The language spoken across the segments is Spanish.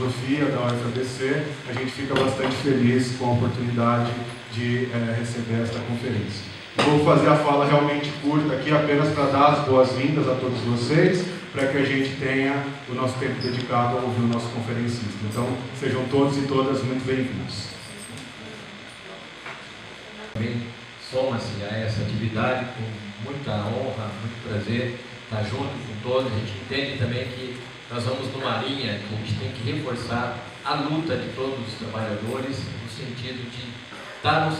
filosofia da UFABC, a gente fica bastante feliz com a oportunidade de receber esta conferência. Vou fazer a fala realmente curta aqui, apenas para dar as boas-vindas a todos vocês, para que a gente tenha o nosso tempo dedicado a ouvir o nosso conferencista. Então, sejam todos e todas muito bem-vindos. Também soma-se a essa atividade com muita honra, muito prazer estar junto com todos. A gente entende também que nós vamos numa linha que a gente tem que reforçar a luta de todos os trabalhadores no sentido de estarmos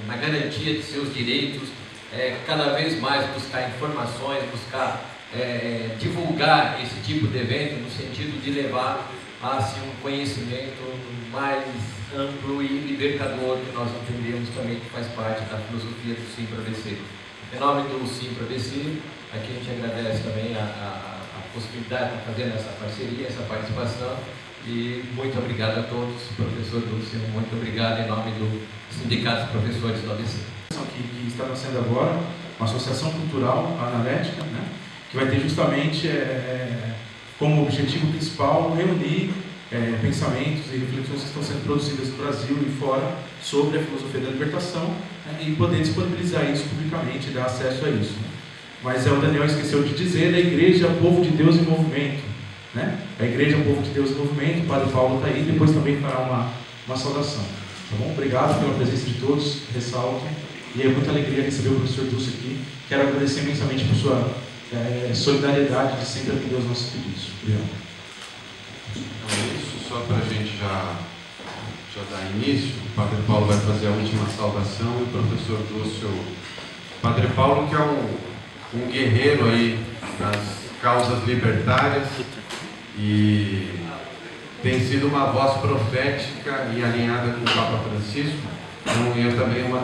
na garantia de seus direitos, cada vez mais buscar informações, buscar divulgar esse tipo de evento no sentido de levar assim, um conhecimento mais amplo e libertador, que nós entendemos também que faz parte da filosofia do SIMPRA-BC. Em nome do SIMPRA-BC, aqui a gente agradece também a possibilidade de fazer essa parceria, essa participação, e muito obrigado a todos. Professor Lúcio, muito obrigado em nome do Sindicato dos Professores do ABC. Que está nascendo agora, uma associação cultural analética, né, que vai ter justamente como objetivo principal reunir pensamentos e reflexões que estão sendo produzidas no Brasil e fora sobre a filosofia da libertação, né, e poder disponibilizar isso publicamente, dar acesso a isso. Mas o Daniel esqueceu de dizer da Igreja Povo de Deus em Movimento, né? A Igreja Povo de Deus em Movimento, o Padre Paulo está aí, depois também fará uma saudação. Tá bom? Obrigado pela presença de todos, ressalto, e é muita alegria receber o professor Dulce aqui. Quero agradecer imensamente por sua solidariedade de sempre atender aos nossos pedidos. Obrigado. Então é isso, só para a gente já dar início, o Padre Paulo vai fazer a última saudação e o professor Dulce, Padre Paulo, que é um guerreiro aí das causas libertárias e tem sido uma voz profética e alinhada com o Papa Francisco. Então, eu também o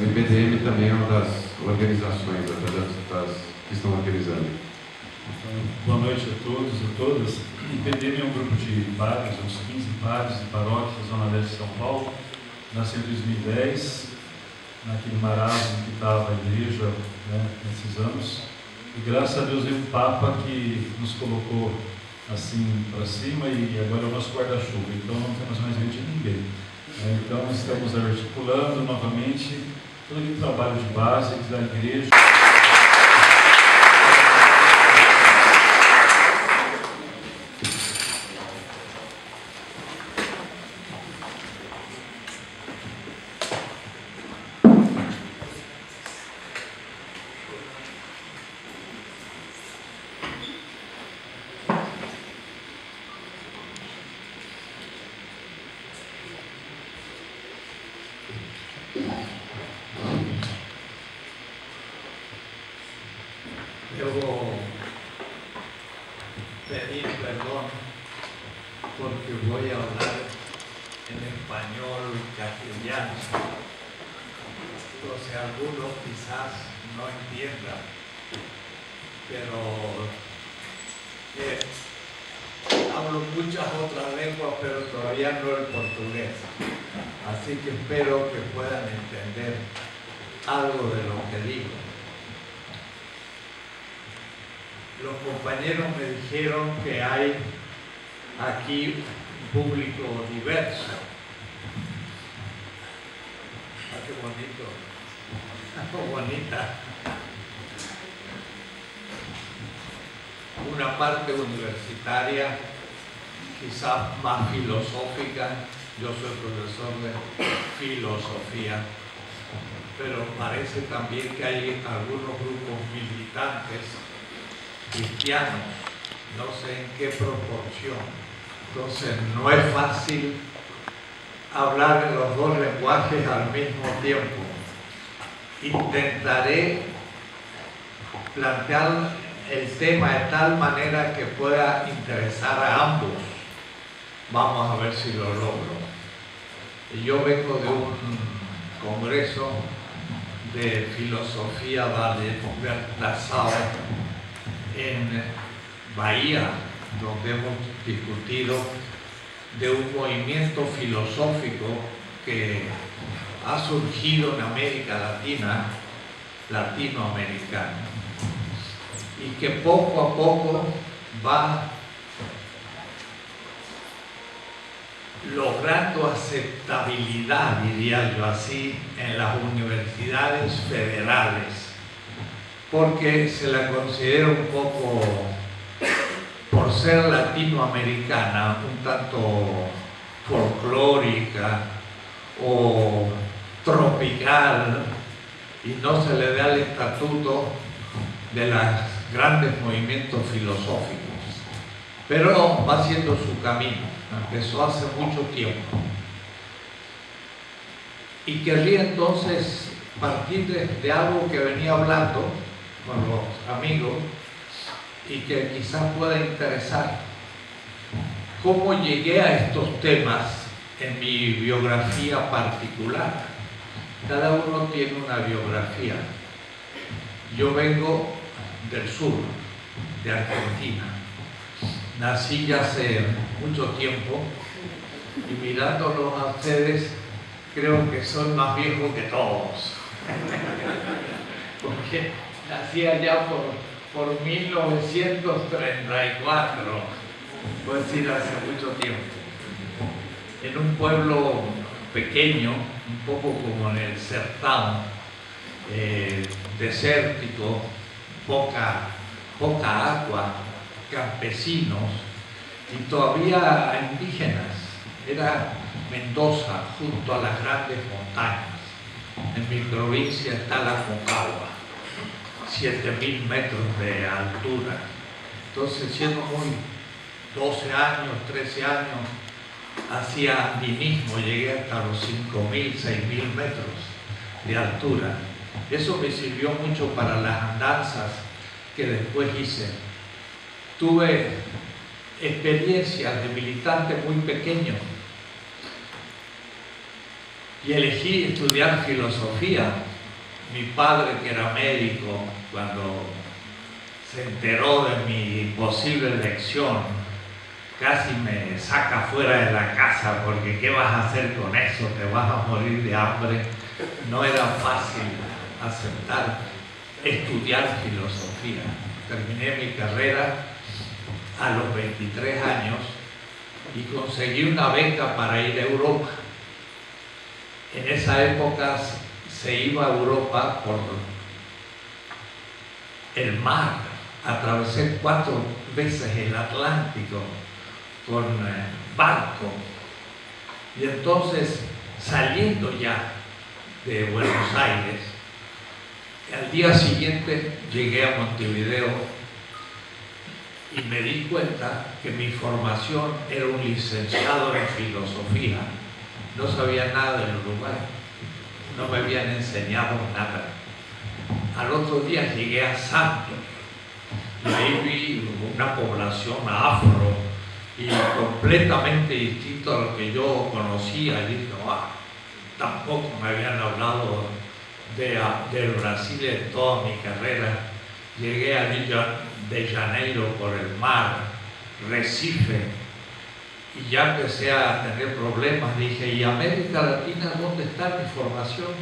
IPDM também é uma das organizações das que estão organizando. Então, boa noite a todos e todas. O IPDM é um grupo de padres, uns 15 padres de paróquias da Zona Leste de São Paulo. Nasceu em 2010, naquele marasmo que estava a igreja, né, nesses anos. E graças a Deus veio um Papa que nos colocou assim para cima e agora é o nosso guarda-chuva. Então não temos mais medo de ninguém. Então estamos articulando novamente todo o trabalho de base da igreja. Debo pedir perdón porque voy a hablar en español castellano. Entonces algunos quizás no entiendan, pero hablo muchas otras lenguas, pero todavía no el portugués. Así que espero que puedan entender algo de lo que digo. Los compañeros me dijeron que hay aquí un público diverso. Ah, qué bonito. Qué bonita. Una parte universitaria, quizás más filosófica. Yo soy profesor de filosofía, pero parece también que hay algunos grupos militantes cristianos, no sé en qué proporción. Entonces no es fácil hablar en los dos lenguajes al mismo tiempo. Intentaré plantear el tema de tal manera que pueda interesar a ambos. Vamos a ver si lo logro. Yo vengo de un congreso de filosofía Baltasar en Bahía, donde hemos discutido de un movimiento filosófico que ha surgido en América Latina, latinoamericana, y que poco a poco va logrando aceptabilidad, diría yo así, en las universidades federales, porque se la considera un poco, por ser latinoamericana, un tanto folclórica o tropical, y no se le da el estatuto de los grandes movimientos filosóficos. Pero va haciendo su camino, empezó hace mucho tiempo. Y querría entonces partir de algo que venía hablando con los amigos y que quizás pueda interesar. ¿Cómo llegué a estos temas en mi biografía particular? Cada uno tiene una biografía. Yo vengo del sur, de Argentina. Nací ya hace mucho tiempo y mirándolos a ustedes creo que soy más viejo que todos. Porque nací allá por 1934, puedo decir hace mucho tiempo, en un pueblo pequeño, un poco como en el Sertão, desértico, poca agua, campesinos y todavía indígenas. Era Mendoza, junto a las grandes montañas. En mi provincia está la Concagua, 7.000 metros de altura. Entonces, siendo muy 12 años, 13 años, hacía andinismo, llegué hasta los 5.000, 6.000 metros de altura. Eso me sirvió mucho para las andanzas que después hice. Tuve experiencias de militante muy pequeño y elegí estudiar filosofía. Mi padre, que era médico, cuando se enteró de mi posible elección, casi me saca fuera de la casa, porque ¿qué vas a hacer con eso? Te vas a morir de hambre. No era fácil aceptar estudiar filosofía. Terminé mi carrera a los 23 años y conseguí una beca para ir a Europa. En esa época se iba a Europa por el mar. Atravesé 4 veces el Atlántico con barco. Y entonces, saliendo ya de Buenos Aires, al día siguiente llegué a Montevideo y me di cuenta que mi formación era un licenciado en filosofía. No sabía nada del Uruguay, no me habían enseñado nada. Al otro día llegué a Santo y ahí vi una población afro y completamente distinto a lo que yo conocía. Y dije, tampoco me habían hablado del Brasil en toda mi carrera. Llegué a Río de Janeiro por el mar, Recife, y ya empecé a tener problemas. Dije, ¿y América Latina dónde está mi formación?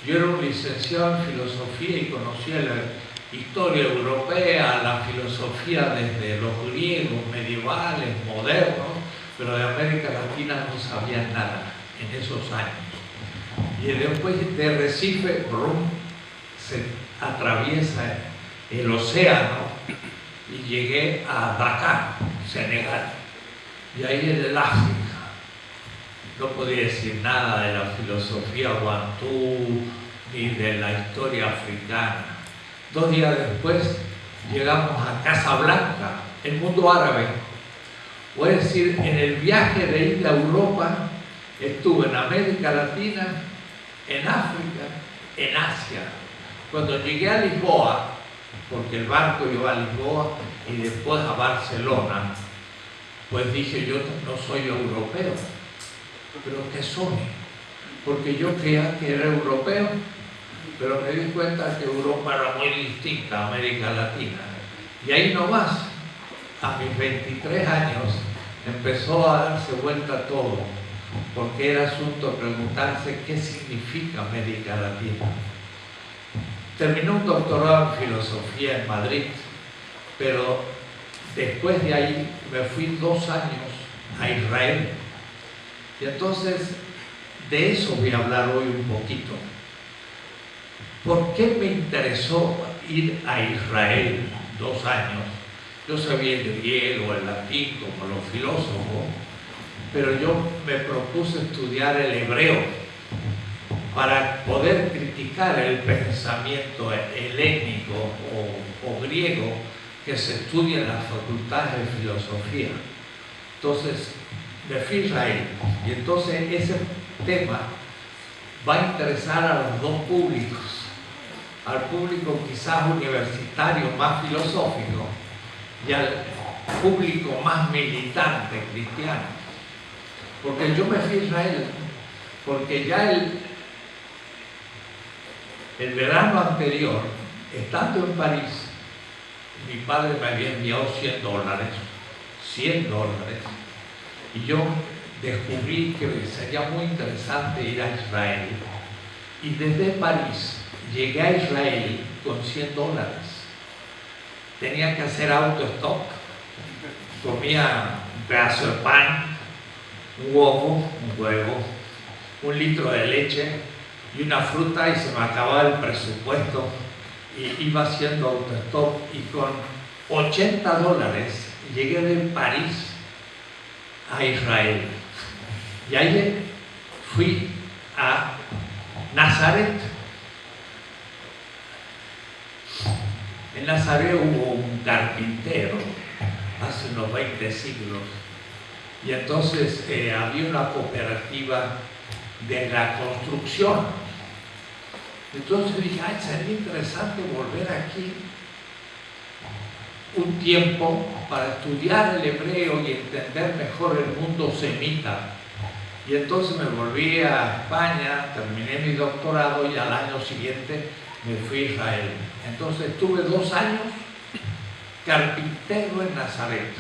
Yo era un licenciado en filosofía y conocía la historia europea, la filosofía desde los griegos, medievales, modernos, pero de América Latina no sabía nada en esos años. Y después de Recife, se atraviesa el océano y llegué a Dakar, Senegal. Y ahí en el África. No podía decir nada de la filosofía guantú ni de la historia africana. 2 días después llegamos a Casablanca, el mundo árabe. Voy a decir, en el viaje de ir a Europa estuve en América Latina, en África, en Asia. Cuando llegué a Lisboa, porque el barco iba a Lisboa y después a Barcelona, pues dije, yo no soy europeo, pero ¿qué soy? Porque yo creía que era europeo, pero me di cuenta que Europa era muy distinta a América Latina. Y ahí nomás, a mis 23 años, empezó a darse vuelta todo, porque era asunto de preguntarse qué significa América Latina. Terminé un doctorado en filosofía en Madrid, pero después de ahí me fui 2 años a Israel Y entonces, de eso voy a hablar hoy un poquito. ¿Por qué me interesó ir a Israel 2 años? Yo sabía el griego, el latín, como los filósofos, pero yo me propuse estudiar el hebreo para poder criticar el pensamiento helénico o griego que se estudia en las facultades de filosofía. Entonces, me fui a Israel, y entonces ese tema va a interesar a los dos públicos, al público quizás universitario más filosófico y al público más militante cristiano. Porque yo me fui a Israel porque ya el verano anterior, estando en París, mi padre me había enviado $100, y yo descubrí que sería muy interesante ir a Israel. Y desde París llegué a Israel con $100. Tenía que hacer autostop, comía un pedazo de pan, un huevo, 1 litro de leche y una fruta, y se me acababa el presupuesto, y iba haciendo autostop, y con $80 llegué de París a Israel. Y ahí fui a Nazaret. En Nazaret hubo un carpintero hace unos 20 siglos, y entonces había una cooperativa de la construcción. Entonces dije, sería interesante volver aquí un tiempo para estudiar el hebreo y entender mejor el mundo semita. Y entonces me volví a España, terminé mi doctorado, y al año siguiente me fui a Israel. Entonces estuve 2 años carpintero en Nazaret.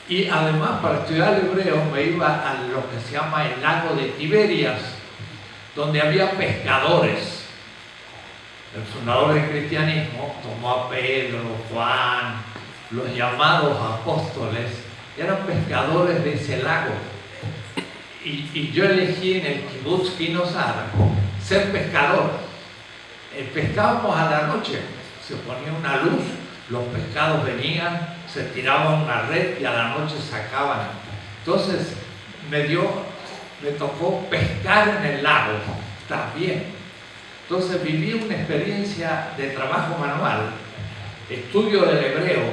Y además, para estudiar el hebreo, me iba a lo que se llama el lago de Tiberias, donde había pescadores. El fundador del cristianismo tomó a Pedro, Juan, los llamados apóstoles, eran pescadores de ese lago. Y yo elegí en el Kibbutz Kinosar ser pescador. Pescábamos a la noche, se ponía una luz, los pescados venían, se tiraban una red y a la noche sacaban. Entonces me tocó pescar en el lago también. Entonces viví una experiencia de trabajo manual, estudio del hebreo,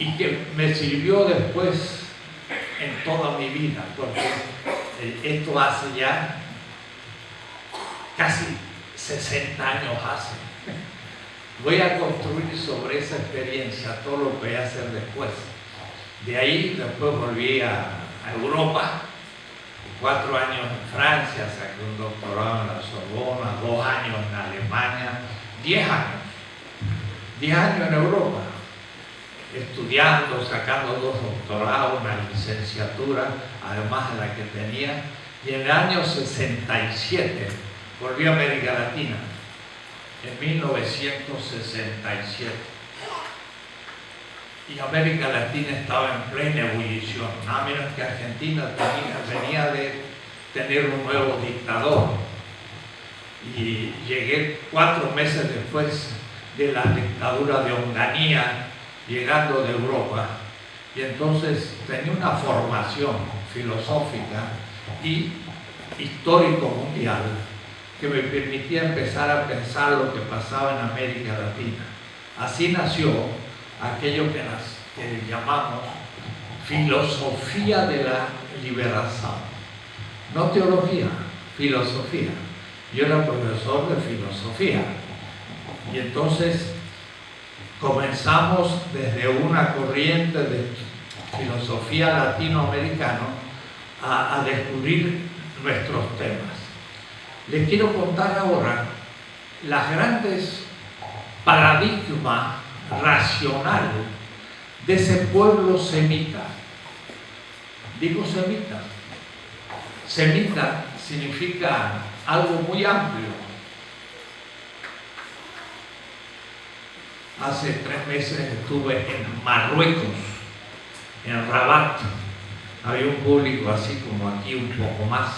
y que me sirvió después en toda mi vida, porque esto hace ya casi 60 años hace. Voy a construir sobre esa experiencia todo lo que voy a hacer después. De ahí después volví a Europa, 4 años en Francia, saqué un doctorado en la Sorbona, 2 años en Alemania, 10 años. 10 años en Europa, estudiando, sacando 2 doctorados, una licenciatura, además de la que tenía. Y en el año 67 volví a América Latina, en 1967. Y América Latina estaba en plena ebullición, nada menos que Argentina venía de tener un nuevo dictador. Y llegué 4 meses después de la dictadura de Onganía, llegando de Europa, y entonces tenía una formación filosófica y histórico mundial que me permitía empezar a pensar lo que pasaba en América Latina. Así nació aquello que llamamos filosofía de la liberación. No teología, filosofía. Yo era profesor de filosofía. Y entonces comenzamos desde una corriente de filosofía latinoamericana a descubrir nuestros temas. Les quiero contar ahora las grandes paradigmas racionales de ese pueblo semita. Digo semita. Semita significa algo muy amplio. Hace 3 meses estuve en Marruecos, en Rabat. había un público así como aquí, un poco más.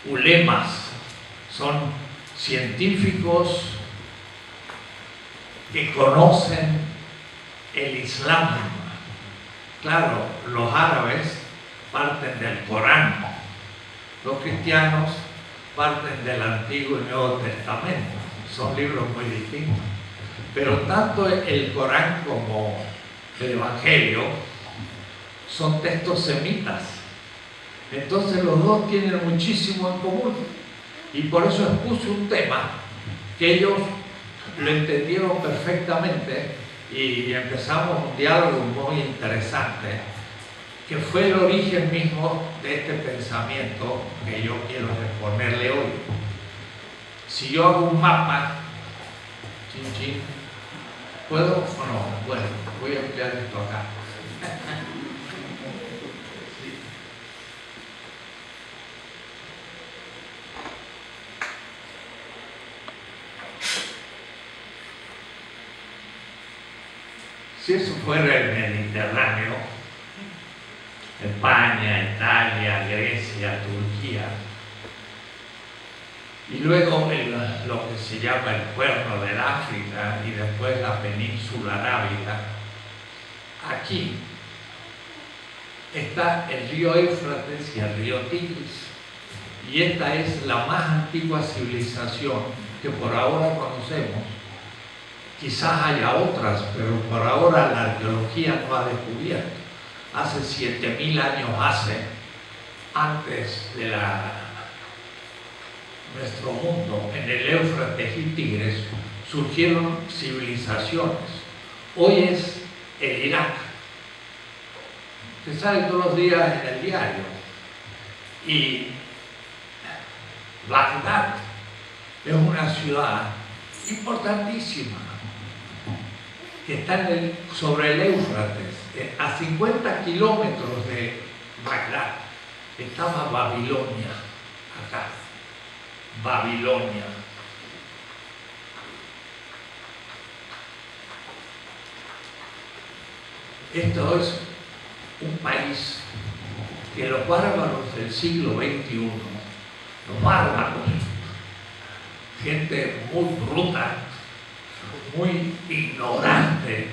Ulemas son científicos que conocen el Islam. Claro, los árabes parten del Corán, los cristianos parten del Antiguo y Nuevo Testamento, son libros muy distintos. Pero tanto el Corán como el Evangelio son textos semitas. Entonces los dos tienen muchísimo en común. Y por eso expuse un tema que ellos lo entendieron perfectamente y empezamos un diálogo muy interesante, que fue el origen mismo de este pensamiento que yo quiero exponerle hoy. Si yo hago un mapa, ¿puedo o no? Bueno, voy a emplear esto acá. Si eso fuera el Mediterráneo, España, Italia, Grecia, Turquía, y luego lo que se llama el Cuerno del África y después la península arábiga, aquí está el río Éufrates y el río Tigris, y esta es la más antigua civilización que por ahora conocemos. Quizás haya otras, pero por ahora la arqueología no ha descubierto. Hace 7000 años antes de nuestro mundo, en el Éufrates y Tigres, surgieron civilizaciones. Hoy es el Irak, que sale todos los días en el diario. Y Bagdad es una ciudad importantísima, que está sobre el Éufrates, a 50 kilómetros de Bagdad. Estaba Babilonia, acá. Babilonia. Esto es un país que los bárbaros del siglo XXI, los bárbaros, gente muy bruta, muy ignorante,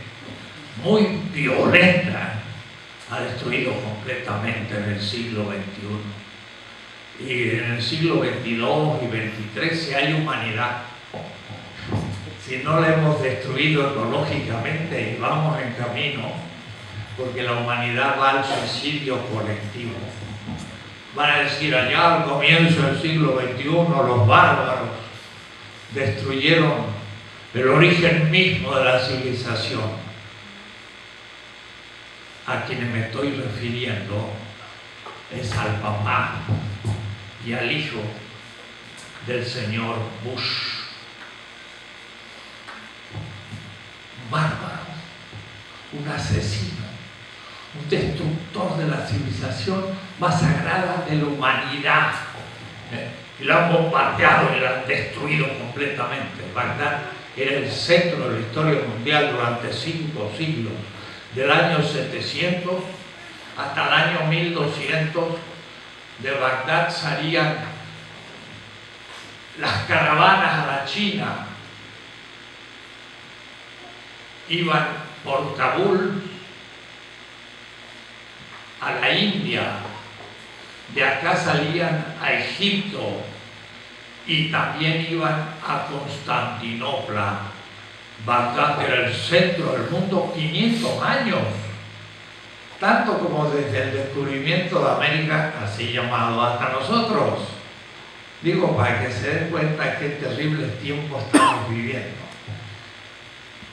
muy violenta, ha destruido completamente en el siglo XXI. Y en el siglo XXII y XXIII, si hay humanidad, si no la hemos destruido ecológicamente y vamos en camino, porque la humanidad va al suicidio colectivo. Van a decir, allá al comienzo del siglo XXI, los bárbaros destruyeron el origen mismo de la civilización. A quienes me estoy refiriendo es al papá y al hijo del señor Bush. Un bárbaro, un asesino, un destructor de la civilización más sagrada de la humanidad. Y lo han bombardeado y lo han destruido completamente. Bagdad era el centro de la historia mundial durante 5 siglos, del año 700 hasta el año 1200. De Bagdad salían las caravanas a la China, iban por Kabul a la India, de acá salían a Egipto y también iban a Constantinopla. Bagdad era el centro del mundo 500 años, tanto como desde el descubrimiento de América, así llamado, hasta nosotros. Digo, para que se den cuenta qué terribles tiempos estamos viviendo.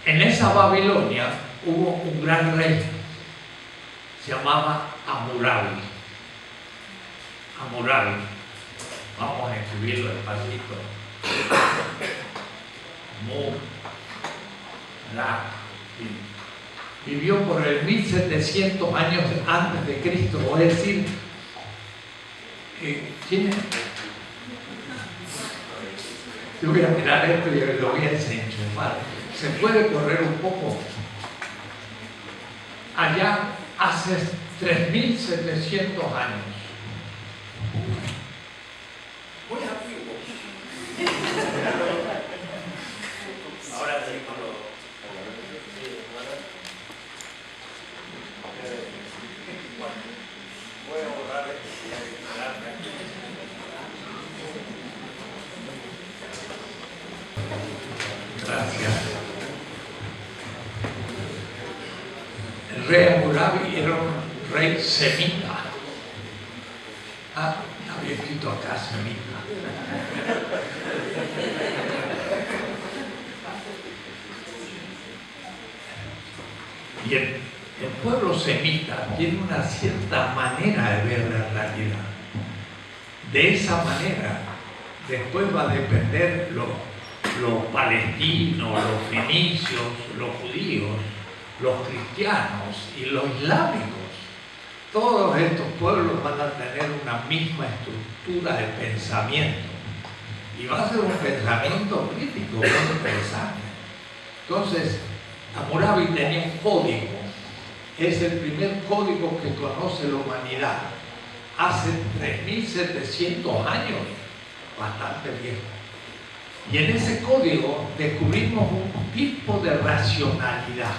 En esa Babilonia hubo un gran rey, se llamaba Hammurabi. Hammurabi, vamos a escribirlo despacito. Vivió por el 1700 años antes de Cristo, es decir, ¿quién es? Yo voy a mirar esto y lo voy a desenchufar. ¿Se puede correr un poco? Allá hace 3.700 años. Muy antiguo. Ahora sí, voy a borrar esto. Gracias. El rey Hammurabi era un rey semita. Había escrito acá semita. Y el pueblo semita tiene una cierta manera de ver la realidad. De esa manera, después va a depender los palestinos, los fenicios, los judíos, los cristianos y los islámicos. Todos estos pueblos van a tener una misma estructura de pensamiento. Y va a ser un pensamiento crítico, muy interesante. Entonces, Hammurabi tenía un código. Es el primer código que conoce la humanidad. Hace 3.700 años, bastante viejo. Y en ese código descubrimos un tipo de racionalidad.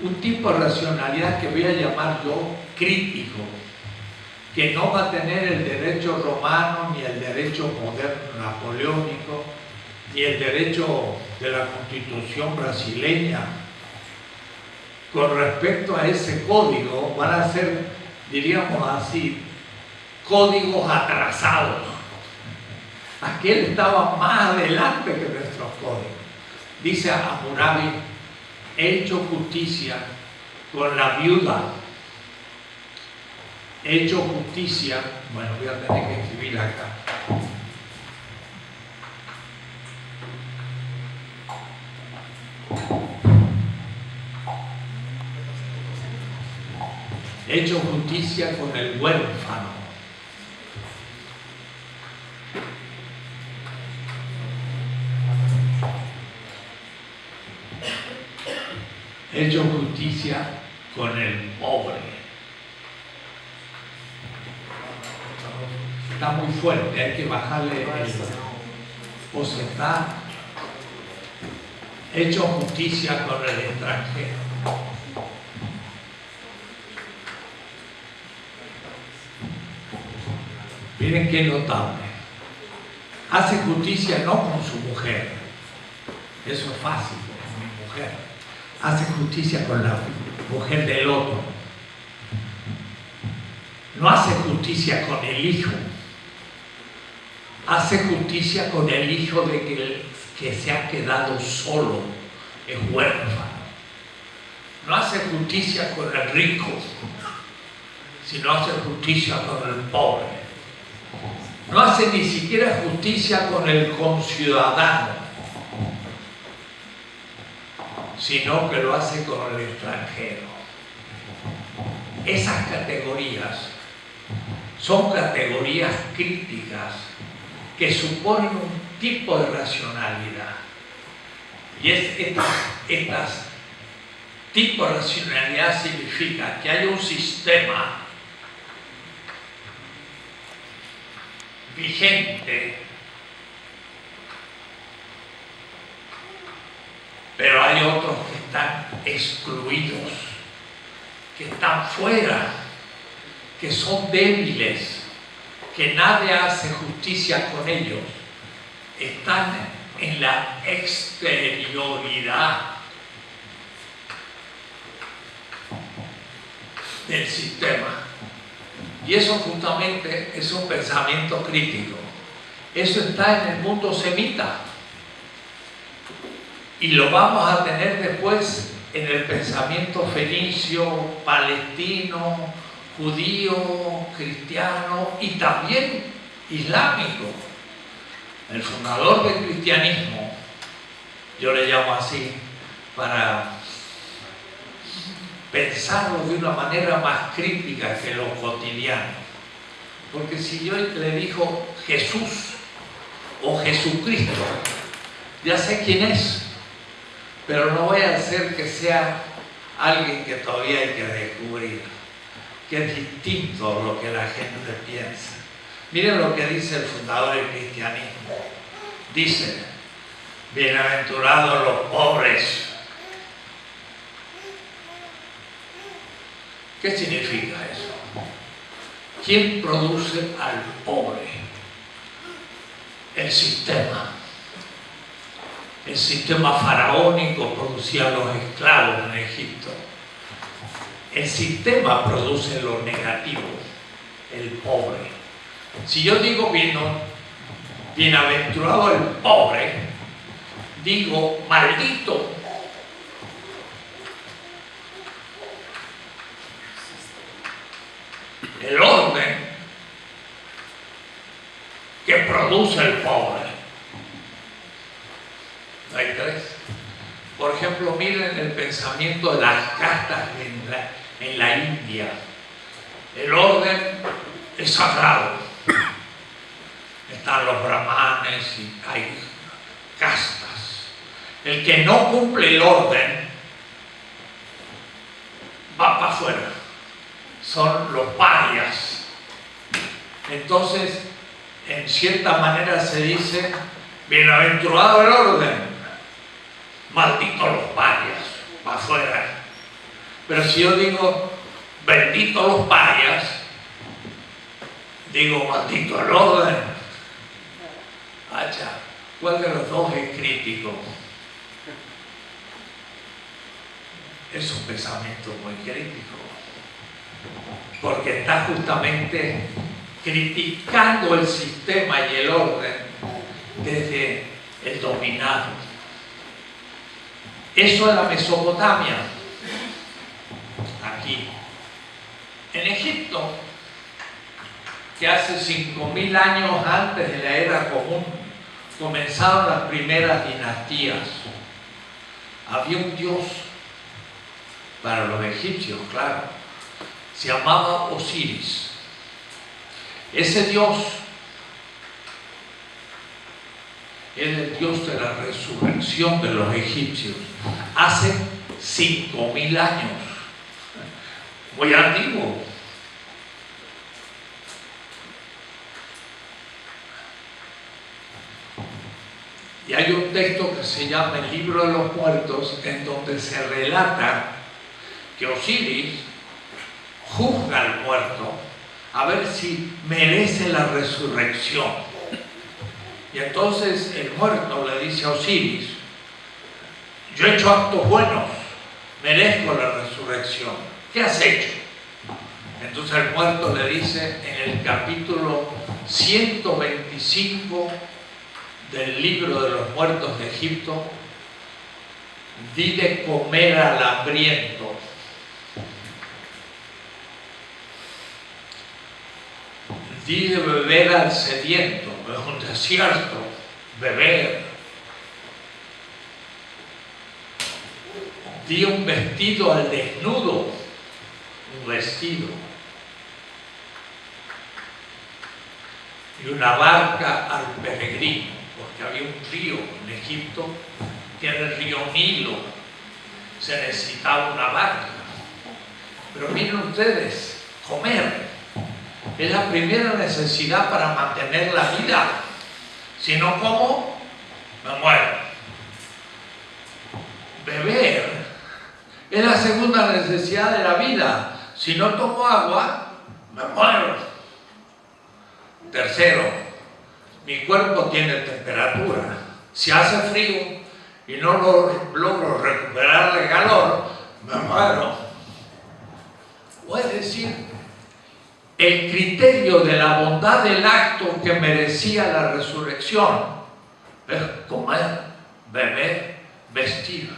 Un tipo de racionalidad que voy a llamar yo crítico, que no va a tener el derecho romano, ni el derecho moderno napoleónico, ni el derecho de la Constitución brasileña. Con respecto a ese código, van a ser, diríamos así, códigos atrasados. Aquel estaba más adelante que nuestros códigos. Dice Hammurabi: he hecho justicia con la viuda. He hecho justicia, bueno, voy a tener que escribir acá. He hecho justicia con el huérfano. He hecho justicia con el pobre. Está muy fuerte, hay que bajarle el porcentaje. He hecho justicia con el extranjero. Miren qué notable. Hace justicia no con su mujer. Eso es fácil, con mi mujer. Hace justicia con la mujer del otro. No hace justicia con el hijo. Hace justicia con el hijo de que se ha quedado solo, es huérfano. No hace justicia con el rico, sino hace justicia con el pobre. No hace ni siquiera justicia con el conciudadano, sino que lo hace con el extranjero. Esas categorías son categorías críticas que suponen un tipo de racionalidad. Y estas tipos de racionalidad significa que hay un sistema vigente, pero hay otros que están excluidos, que están fuera, que son débiles, que nadie hace justicia con ellos, están en la exterioridad del sistema. Y eso justamente es un pensamiento crítico. Eso está en el mundo semita. Y lo vamos a tener después en el pensamiento fenicio, palestino, judío, cristiano y también islámico. El fundador del cristianismo, yo le llamo así, para pensarlo de una manera más crítica que lo cotidiano. Porque si yo le digo Jesús o Jesucristo, ya sé quién es, pero no voy a hacer que sea alguien que todavía hay que descubrir. que es distinto a lo que la gente piensa. Miren lo que dice el fundador del cristianismo. Dice, bienaventurados los pobres. ¿Qué significa eso? ¿Quién produce al pobre? El sistema. El sistema faraónico producía a los esclavos en Egipto. El sistema produce lo negativo, el pobre. Si yo digo bienaventurado el pobre, digo maldito. El orden que produce el pobre. Hay tres. Por ejemplo, miren el pensamiento de las castas en la India. El orden es sagrado. Están los brahmanes y hay castas. El que no cumple el orden va para afuera. Son los parias. Entonces, en cierta manera se dice, bienaventurado el orden, maldito los parias, para afuera. Pero si yo digo, bendito los parias, digo, maldito el orden. Acha, ¿cuál de los dos es crítico? Es un pensamiento muy crítico, porque está justamente criticando el sistema y el orden desde el dominado. Eso es la Mesopotamia. Aquí. En Egipto, que hace 5.000 años antes de la era común, comenzaron las primeras dinastías. Había un dios para los egipcios, claro. Se llamaba Osiris. Ese dios era el dios de la resurrección de los egipcios. Hace 5.000 años. Muy antiguo. Y hay un texto que se llama el Libro de los Muertos, en donde se relata que Osiris juzga al muerto a ver si merece la resurrección. Y entonces el muerto le dice a Osiris, yo he hecho actos buenos, merezco la resurrección. ¿Qué has hecho? Entonces el muerto le dice en el capítulo 125 del Libro de los Muertos de Egipto, di de comer al hambriento, di de beber al sediento, es un desierto, beber, di un vestido al desnudo, un vestido, y una barca al peregrino, porque había un río en Egipto, que era el río Nilo, se necesitaba una barca. Pero miren ustedes, comer es la primera necesidad para mantener la vida. Si no como, me muero. Beber es la segunda necesidad de la vida. Si no tomo agua, me muero. Tercero, mi cuerpo tiene temperatura. Si hace frío y no logro recuperar el calor, me muero. Es decir, el criterio de la bondad del acto que merecía la resurrección es comer, beber, vestir.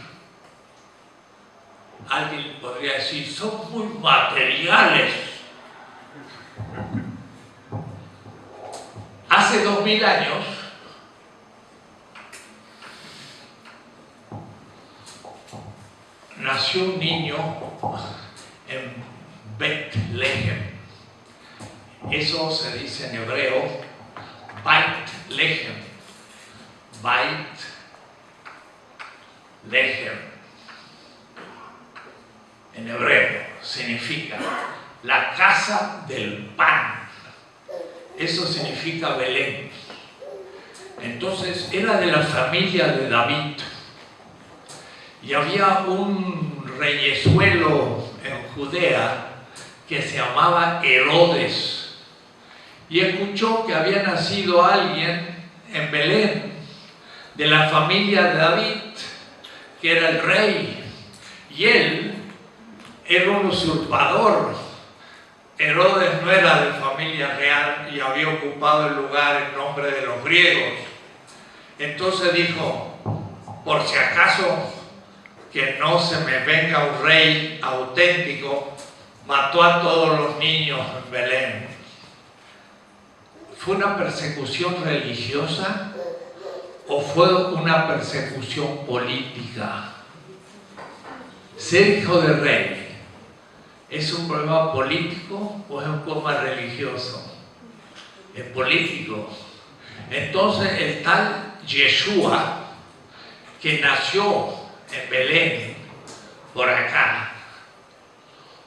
Alguien podría decir, son muy materiales. Hace 2000 años, nació un niño en Betlehem. Eso se dice en hebreo, Beit Lehem. Beit Lehem. En hebreo significa la casa del pan. Eso significa Belén. Entonces era de la familia de David. Y había un reyezuelo en Judea que se llamaba Herodes. Y escuchó que había nacido alguien en Belén de la familia de David, que era el rey. Y él era un usurpador. Herodes no era de familia real y había ocupado el lugar en nombre de los griegos. Entonces dijo, por si acaso que no se me venga un rey auténtico, mató a todos los niños en Belén. ¿Fue una persecución religiosa o fue una persecución política? Ser hijo de rey, ¿es un problema político o es un problema religioso? Es político. Entonces el tal Yeshua, que nació en Belén, por acá,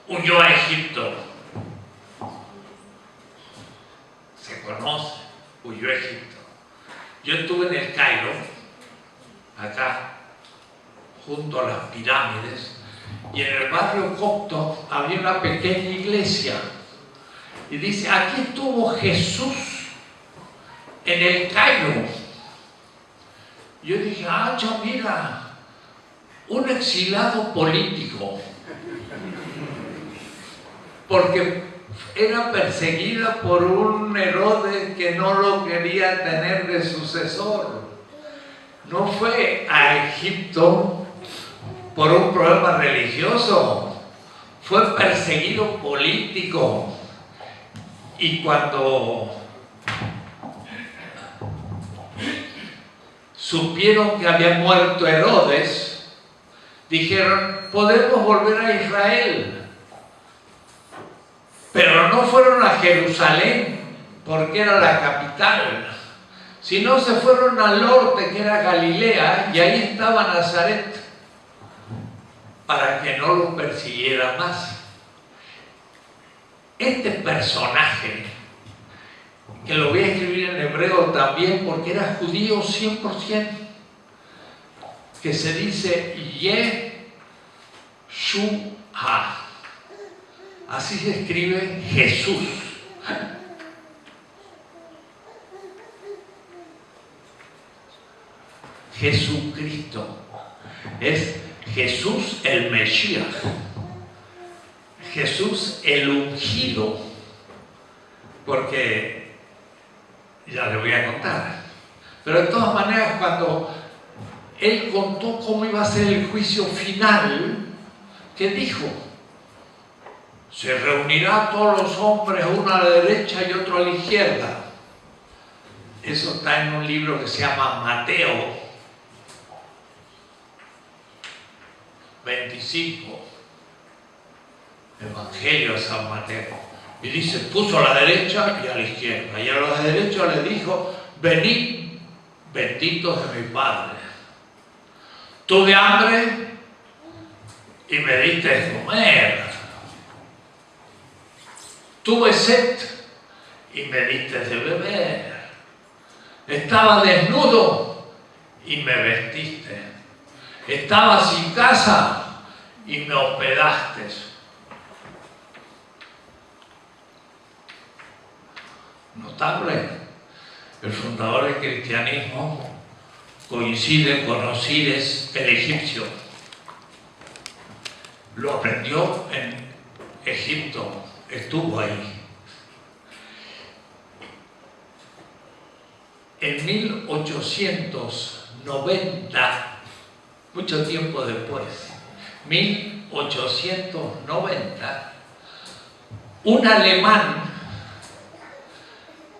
huyó a Egipto. Se conoce, huyó a Egipto. Yo estuve en el Cairo, acá, junto a las pirámides, y en el barrio copto había una pequeña iglesia. Y dice, aquí estuvo Jesús en el Cairo. Yo dije, ya mira, un exilado político. Porque era perseguida por un Herodes que no lo quería tener de sucesor. No fue a Egipto por un problema religioso, fue perseguido político. Y cuando supieron que había muerto Herodes, dijeron, podemos volver a Israel. Pero no fueron a Jerusalén, porque era la capital, sino se fueron al norte, que era Galilea, y ahí estaba Nazaret, para que no lo persiguiera más. Este personaje, que lo voy a escribir en hebreo también, porque era judío 100%, que se dice Yeshua. Así se escribe Jesús. Jesucristo. Es Jesús el Mesías. Jesús el ungido. Porque ya le voy a contar. Pero de todas maneras, cuando él contó cómo iba a ser el juicio final, ¿qué dijo? Se reunirá a todos los hombres, uno a la derecha y otro a la izquierda. Eso está en un libro que se llama Mateo 25, Evangelio de San Mateo. Y dice, puso a la derecha y a la izquierda. Y a la derecha le dijo, venid, benditos de mi Padre. Tuve hambre y me diste de comer. Tuve sed y me diste de beber. Estaba desnudo y me vestiste. Estaba sin casa y me hospedaste. Notable. El fundador del cristianismo coincide con Osiris, el egipcio. Lo aprendió en Egipto. Estuvo ahí. En 1890, mucho tiempo después, 1890, un alemán,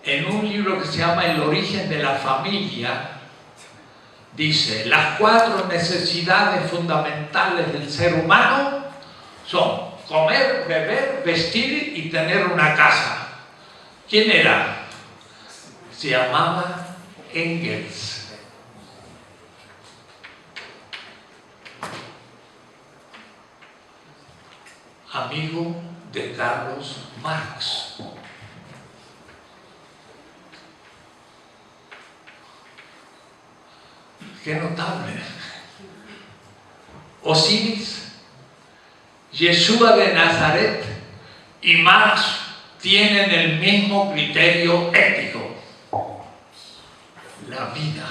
en un libro que se llama El origen de la familia, dice, las 4 necesidades fundamentales del ser humano son comer, beber, vestir y tener una casa. ¿Quién era? Se llamaba Engels. Amigo de Carlos Marx. Qué notable. Osiris, Yeshua de Nazaret y Marx tienen el mismo criterio ético: la vida.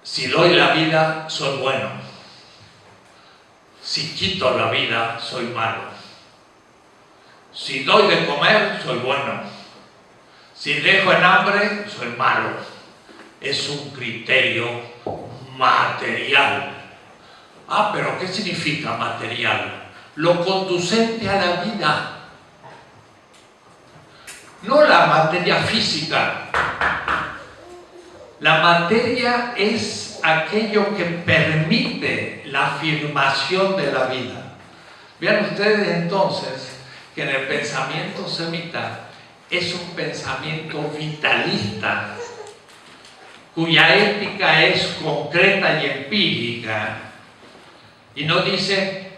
Si doy la vida, soy bueno. Si quito la vida, soy malo. Si doy de comer, soy bueno. Si dejo en hambre, soy malo. Es un criterio material. Ah, pero ¿qué significa material? Lo conducente a la vida. No la materia física. La materia es aquello que permite la afirmación de la vida. Vean ustedes entonces que en el pensamiento semita es un pensamiento vitalista, cuya ética es concreta y empírica, y no dice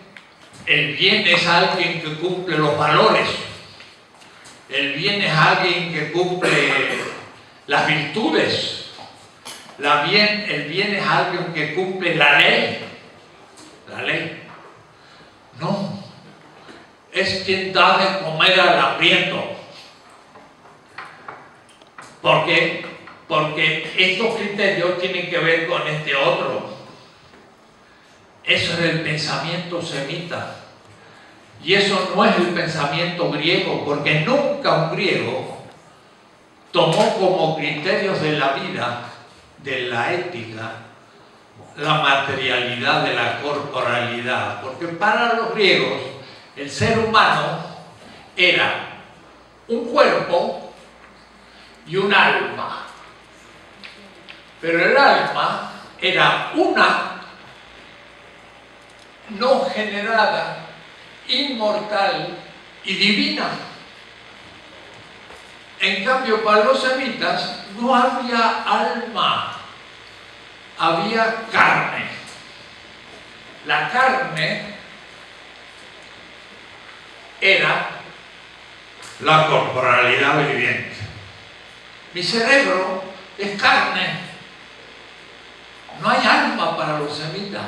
el bien es alguien que cumple los valores, el bien es alguien que cumple las virtudes, el bien es alguien que cumple la ley. La ley. No. Es quien da de comer al hambriento. ¿Por qué? Porque estos criterios tienen que ver con este otro. Eso es el pensamiento semita. Y eso no es el pensamiento griego, porque nunca un griego tomó como criterios de la vida, de la ética, la materialidad de la corporalidad. Porque para los griegos el ser humano era un cuerpo y un alma. Pero el alma era una no generada, inmortal y divina. En cambio, para los semitas no había alma, había carne. La carne era la corporalidad viviente. Mi cerebro es carne. No hay alma para los semitas.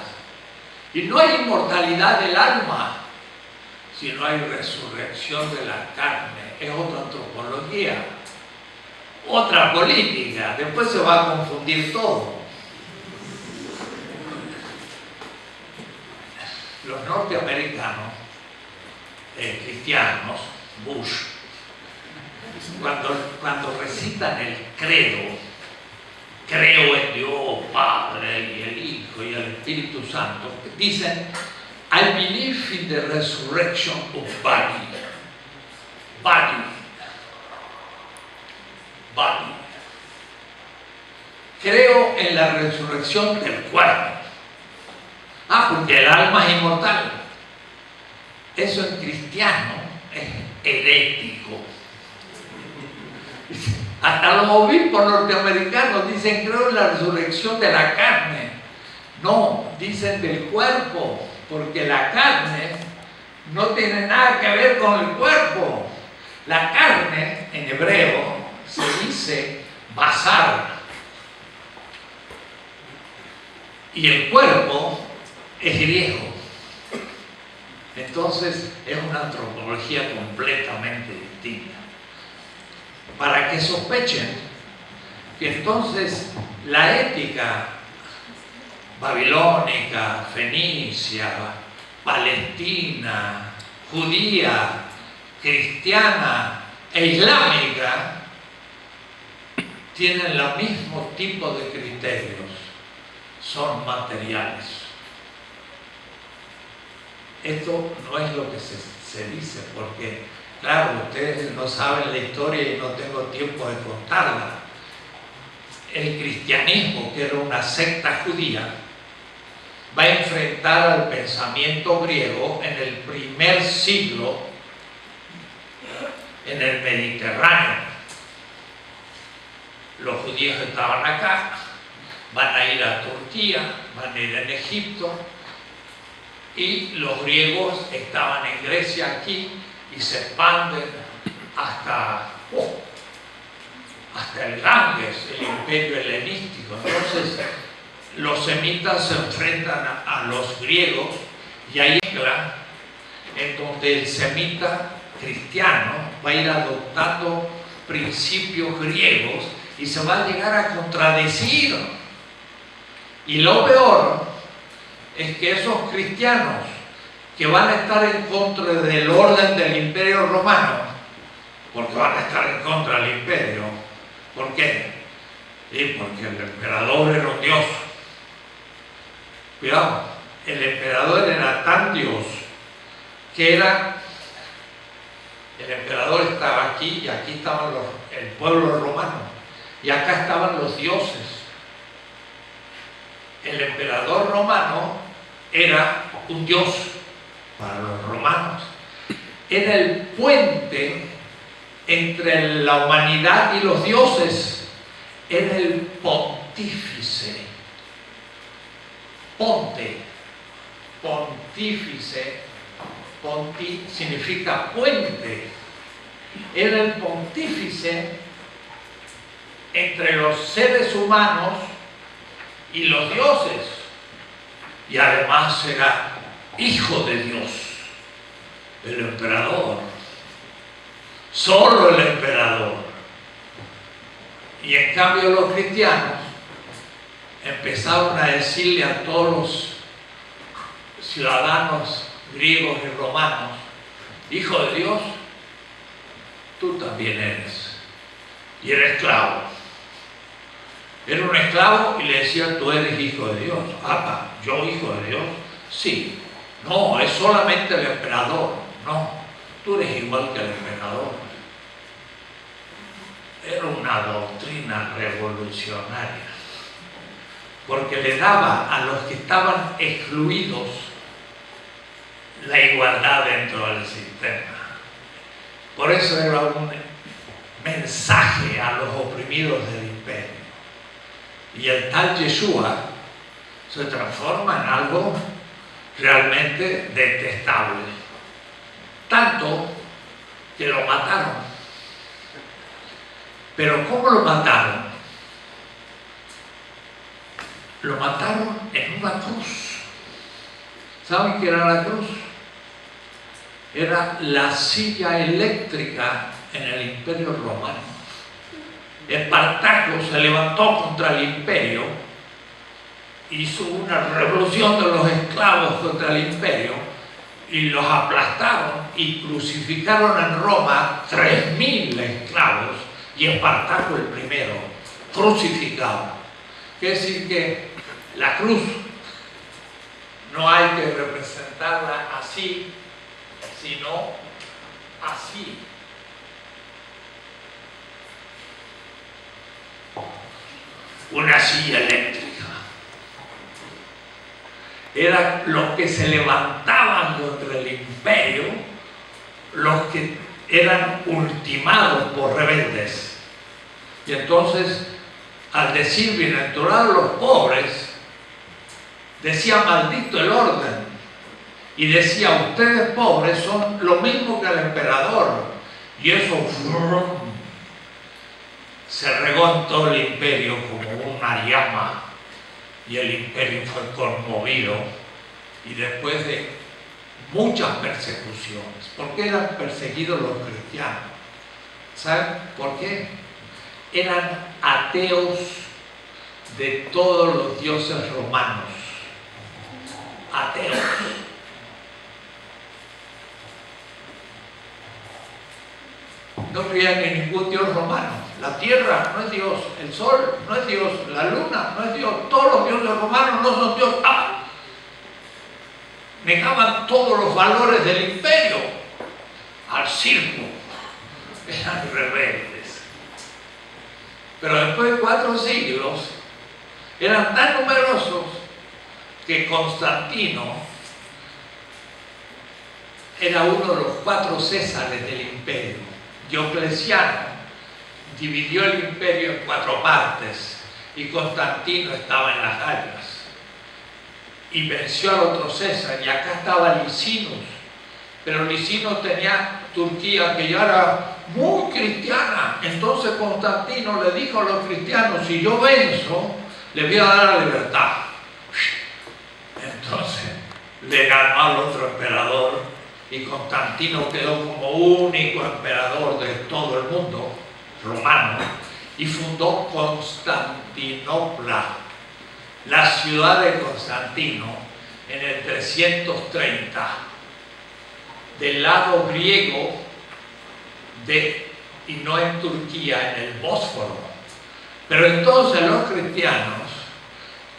Y no hay inmortalidad del alma si no hay resurrección de la carne. Es otra antropología, otra política. Después se va a confundir todo. Los norteamericanos cristianos, Bush, cuando recitan el credo, creo en Dios, Padre, y el Hijo, y el Espíritu Santo, dicen, I believe in the resurrection of body. Body. Body. Creo en la resurrección del cuerpo. Ah, porque el alma es inmortal. Eso en cristiano es herético. Hasta los obispos norteamericanos dicen, creo en la resurrección de la carne. No, dicen del cuerpo, porque la carne no tiene nada que ver con el cuerpo. La carne, en hebreo, se dice basar. Y el cuerpo es griego. Entonces es una antropología completamente distinta. Para que sospechen que entonces la ética babilónica, fenicia, palestina, judía, cristiana e islámica tienen el mismo tipo de criterios, son materiales. Esto no es lo que se dice, porque, claro, ustedes no saben la historia y no tengo tiempo de contarla. El cristianismo, que era una secta judía, va a enfrentar al pensamiento griego en el primer siglo en el Mediterráneo. los judíos estaban acá, van a ir a Turquía, van a ir en Egipto, y los griegos estaban en Grecia aquí y se expanden hasta el Ganges, el imperio helenístico. Entonces los semitas se enfrentan a los griegos y ahí entra en donde el semita cristiano va a ir adoptando principios griegos y se va a llegar a contradecir. Y lo peor es que esos cristianos que van a estar en contra del orden del imperio romano, porque van a estar en contra del imperio, ¿por qué? Sí, porque el emperador era un dios. Cuidado, el emperador era tan dios que el emperador estaba aquí y aquí estaban el pueblo romano y acá estaban los dioses. El emperador romano era un dios para los romanos. Era el puente entre la humanidad y los dioses. Era el pontífice. Ponte, pontífice, ponti significa puente. Era el pontífice entre los seres humanos y los dioses, y además era hijo de Dios, el emperador, solo el emperador. Y en cambio los cristianos empezaron a decirle a todos los ciudadanos griegos y romanos: hijo de Dios, tú también eres, y eres esclavo. Era un esclavo y le decía: tú eres hijo de Dios. Ah, ¿yo hijo de Dios? Sí. No, es solamente el emperador. No, tú eres igual que el emperador. Era una doctrina revolucionaria, porque le daba a los que estaban excluidos la igualdad dentro del sistema. Por eso era un mensaje a los oprimidos del imperio. Y el tal Yeshua se transforma en algo realmente detestable. Tanto que lo mataron. Pero ¿cómo lo mataron? Lo mataron en una cruz. ¿Saben qué era la cruz? Era la silla eléctrica en el imperio romano. Espartaco se levantó contra el imperio, hizo una revolución de los esclavos contra el imperio y los aplastaron y crucificaron en Roma 3.000 esclavos, y Espartaco el primero, crucificado. Quiere decir que la cruz no hay que representarla así, sino así. Una silla eléctrica. Eran los que se levantaban contra el imperio, los que eran ultimados por rebeldes. Y entonces, al decir bienaventurados los pobres, decía maldito el orden. Y decía: ustedes pobres son lo mismo que el emperador. Y eso se regó en todo el imperio como una llama, y el imperio fue conmovido. Y después de muchas persecuciones, ¿por qué eran perseguidos los cristianos? ¿Saben por qué? Eran ateos de todos los dioses romanos. Ateos. No creían en ningún dios romano. La tierra no es Dios, el sol no es Dios, la luna no es Dios, todos los dioses romanos no son Dios. Negaban todos los valores del imperio al circo. Eran rebeldes. Pero después de 4 siglos eran tan numerosos que Constantino era uno de los 4 Césares del imperio. Diocleciano dividió el imperio en 4 partes y Constantino estaba en las Galias y venció al otro César, y acá estaba Licinus, pero Licinus tenía Turquía, que ya era muy cristiana. Entonces Constantino le dijo a los cristianos: si yo venzo, le voy a dar la libertad. Entonces le ganó al otro emperador y Constantino quedó como único emperador de todo el mundo romano y fundó Constantinopla, la ciudad de Constantino, en el 330, del lado griego y no en Turquía, en el Bósforo. Pero entonces los cristianos,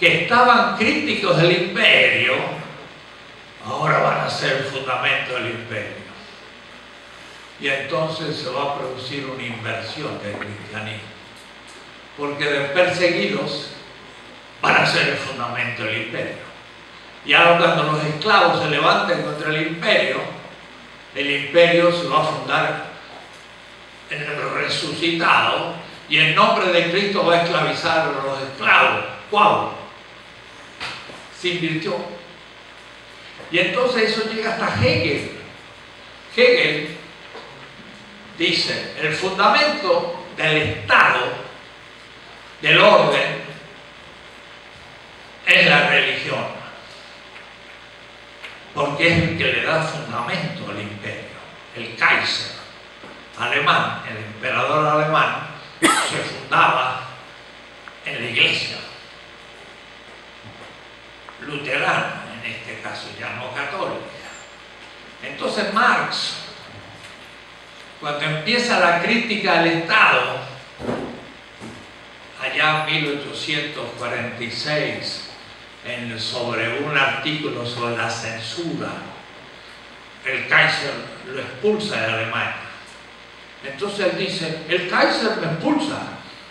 que estaban críticos del imperio, ahora van a ser el fundamento del imperio. Y entonces se va a producir una inversión del cristianismo, porque de perseguidos van a ser el fundamento del imperio. Y ahora cuando los esclavos se levanten contra el imperio se va a fundar en el resucitado, y en nombre de Cristo va a esclavizar a los esclavos. ¡Wow! Se invirtió. Y entonces eso llega hasta Hegel. Hegel dice: el fundamento del Estado, del orden, es la religión, porque es el que le da fundamento al imperio. El Kaiser alemán, el emperador alemán, se fundaba en la iglesia luterana, en este caso ya no católica. Entonces Marx, cuando empieza la crítica al Estado, allá en 1846, sobre un artículo sobre la censura, el Kaiser lo expulsa de Alemania. Entonces él dice: el Kaiser me expulsa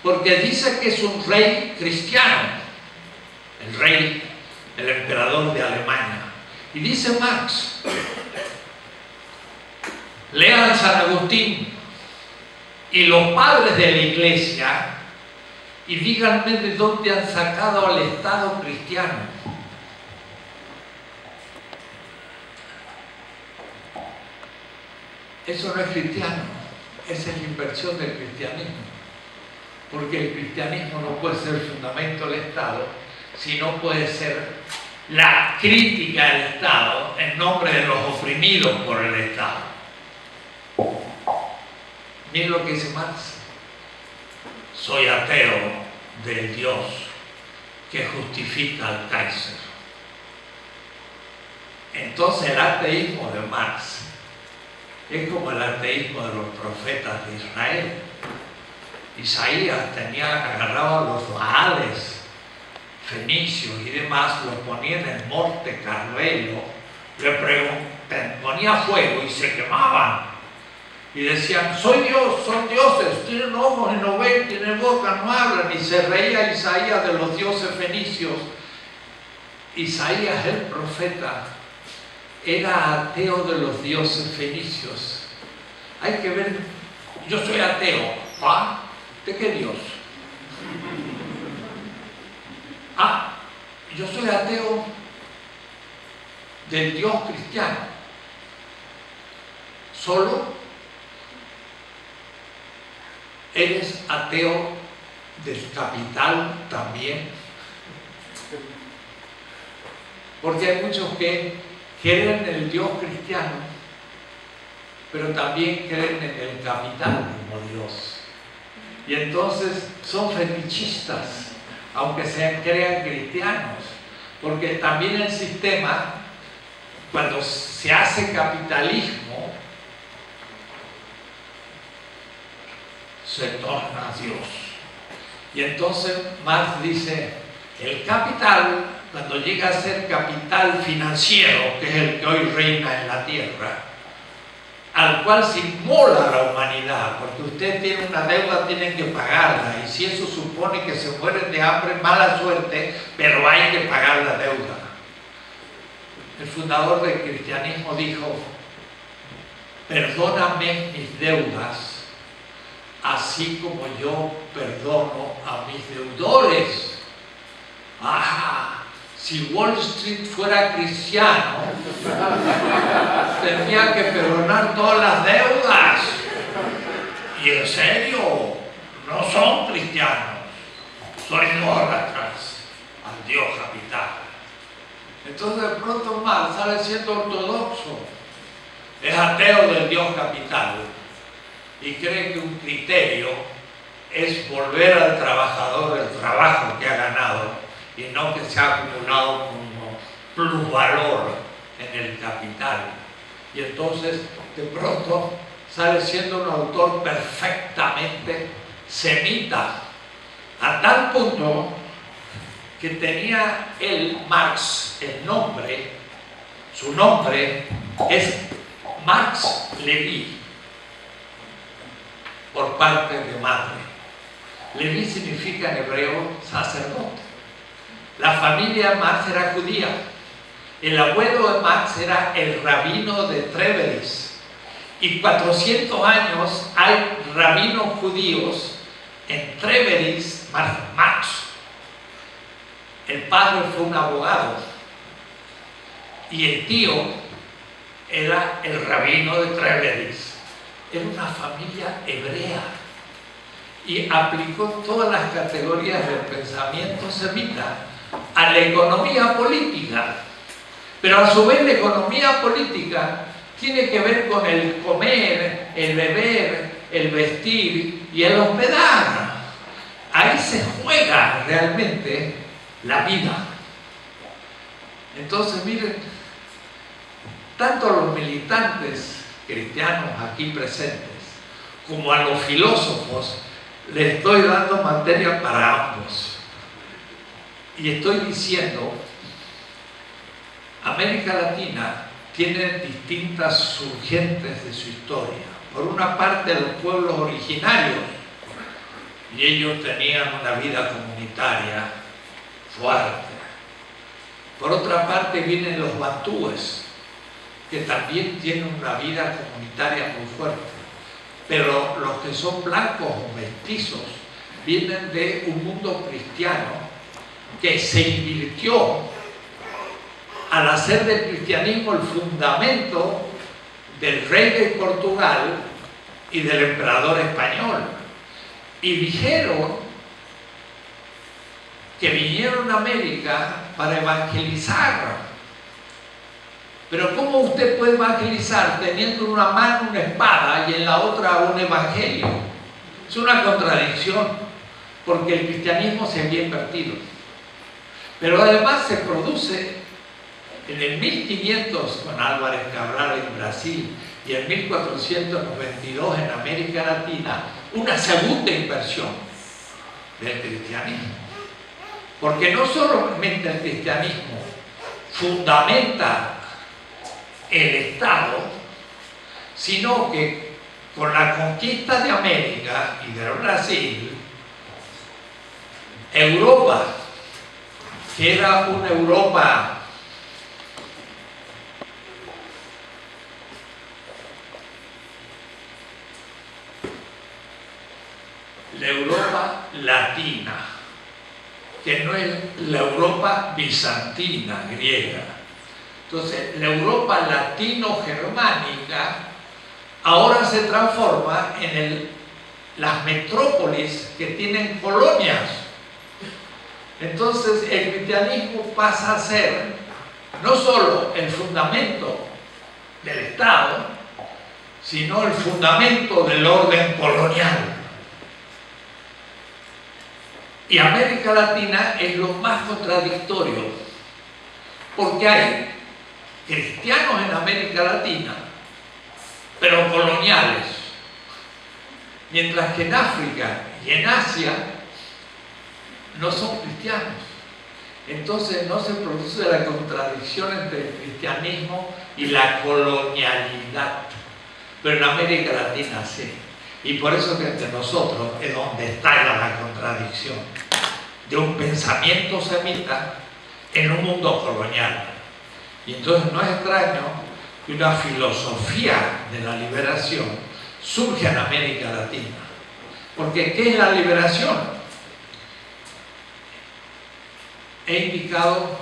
porque dice que es un rey cristiano, el emperador de Alemania. Y dice Marx: lean San Agustín y los padres de la iglesia y díganme de dónde han sacado al Estado cristiano. Eso no es cristiano, esa es la inversión del cristianismo, porque el cristianismo no puede ser el fundamento del Estado, sino puede ser la crítica al Estado en nombre de los oprimidos por el Estado. Miren lo que dice Marx: soy ateo del Dios que justifica al Kaiser. Entonces el ateísmo de Marx es como el ateísmo de los profetas de Israel. Isaías agarraba los baales fenicios y demás, los ponía en el monte Carmelo, ponía fuego y se quemaban. Y decían: soy Dios, son dioses, tienen ojos y no ven, tienen boca, no hablan. Y se reía Isaías de los dioses fenicios. Isaías, el profeta, era ateo de los dioses fenicios. Hay que ver: yo soy ateo. ¿Ah? ¿De qué Dios? Ah, yo soy ateo del Dios cristiano. Solo eres ateo del capital también. Porque hay muchos que creen en el Dios cristiano, pero también creen en el capital como Dios. Y entonces son fetichistas, aunque se crean cristianos, porque también el sistema, cuando se hace capitalismo, se torna a Dios. Y entonces Marx dice: el capital, cuando llega a ser capital financiero, que es el que hoy reina en la tierra, al cual se inmola la humanidad, porque usted tiene una deuda, tienen que pagarla, y si eso supone que se mueren de hambre, mala suerte, pero hay que pagar la deuda. El fundador del cristianismo dijo: perdóname mis deudas así como yo perdono a mis deudores. Ah, si Wall Street fuera cristiano, tendría que perdonar todas las deudas. Y en serio, no son cristianos, son idólatras al Dios capital. Entonces de pronto Marx sale siendo ortodoxo, es ateo del Dios capital y cree que un criterio es volver al trabajador el trabajo que ha ganado y no que se ha acumulado como plusvalor en el capital. Y entonces de pronto sale siendo un autor perfectamente semita, a tal punto que tenía él, Marx, el nombre, su nombre es Marx Leví, por parte de madre. Leví significa en hebreo sacerdote. La familia Marx era judía. El abuelo de Marx era el rabino de Trèveris. Y 400 años hay rabinos judíos en Trèveris, Marx. El padre fue un abogado y el tío era el rabino de Trèveris. Era una familia hebrea y aplicó todas las categorías del pensamiento semita a la economía política. Pero a su vez la economía política tiene que ver con el comer, el beber, el vestir y el hospedar. Ahí se juega realmente la vida. Entonces, miren, tanto a los militantes cristianos aquí presentes como a los filósofos les estoy dando materia para ambos. Y estoy diciendo, América Latina tiene distintas surgentes de su historia. Por una parte, los pueblos originarios, y ellos tenían una vida comunitaria fuerte. Por otra parte, vienen los bantúes, que también tienen una vida comunitaria muy fuerte. Pero los que son blancos o mestizos vienen de un mundo cristiano que se invirtió al hacer del cristianismo el fundamento del rey de Portugal y del emperador español. Y dijeron que vinieron a América para evangelizar. Pero ¿cómo usted puede evangelizar teniendo en una mano una espada y en la otra un evangelio? Es una contradicción, porque el cristianismo se había invertido. Pero además se produce en el 1500 con Álvarez Cabral en Brasil y en 1492 en América Latina una segunda inversión del cristianismo. Porque no solamente el cristianismo fundamenta el Estado, sino que con la conquista de América y de Brasil, Europa, que era una Europa la Europa latina, que no es la Europa bizantina, griega. Entonces, la Europa latino-germánica ahora se transforma en las metrópolis que tienen colonias. Entonces, el cristianismo pasa a ser no solo el fundamento del Estado, sino el fundamento del orden colonial. Y América Latina es lo más contradictorio, porque hay cristianos en América Latina, pero coloniales, mientras que en África y en Asia no son cristianos. Entonces no se produce la contradicción entre el cristianismo y la colonialidad, pero en América Latina sí. Y por eso que entre nosotros es donde está la contradicción de un pensamiento semita en un mundo colonial. Y entonces no es extraño que una filosofía de la liberación surge en América Latina. Porque ¿qué es la liberación? He indicado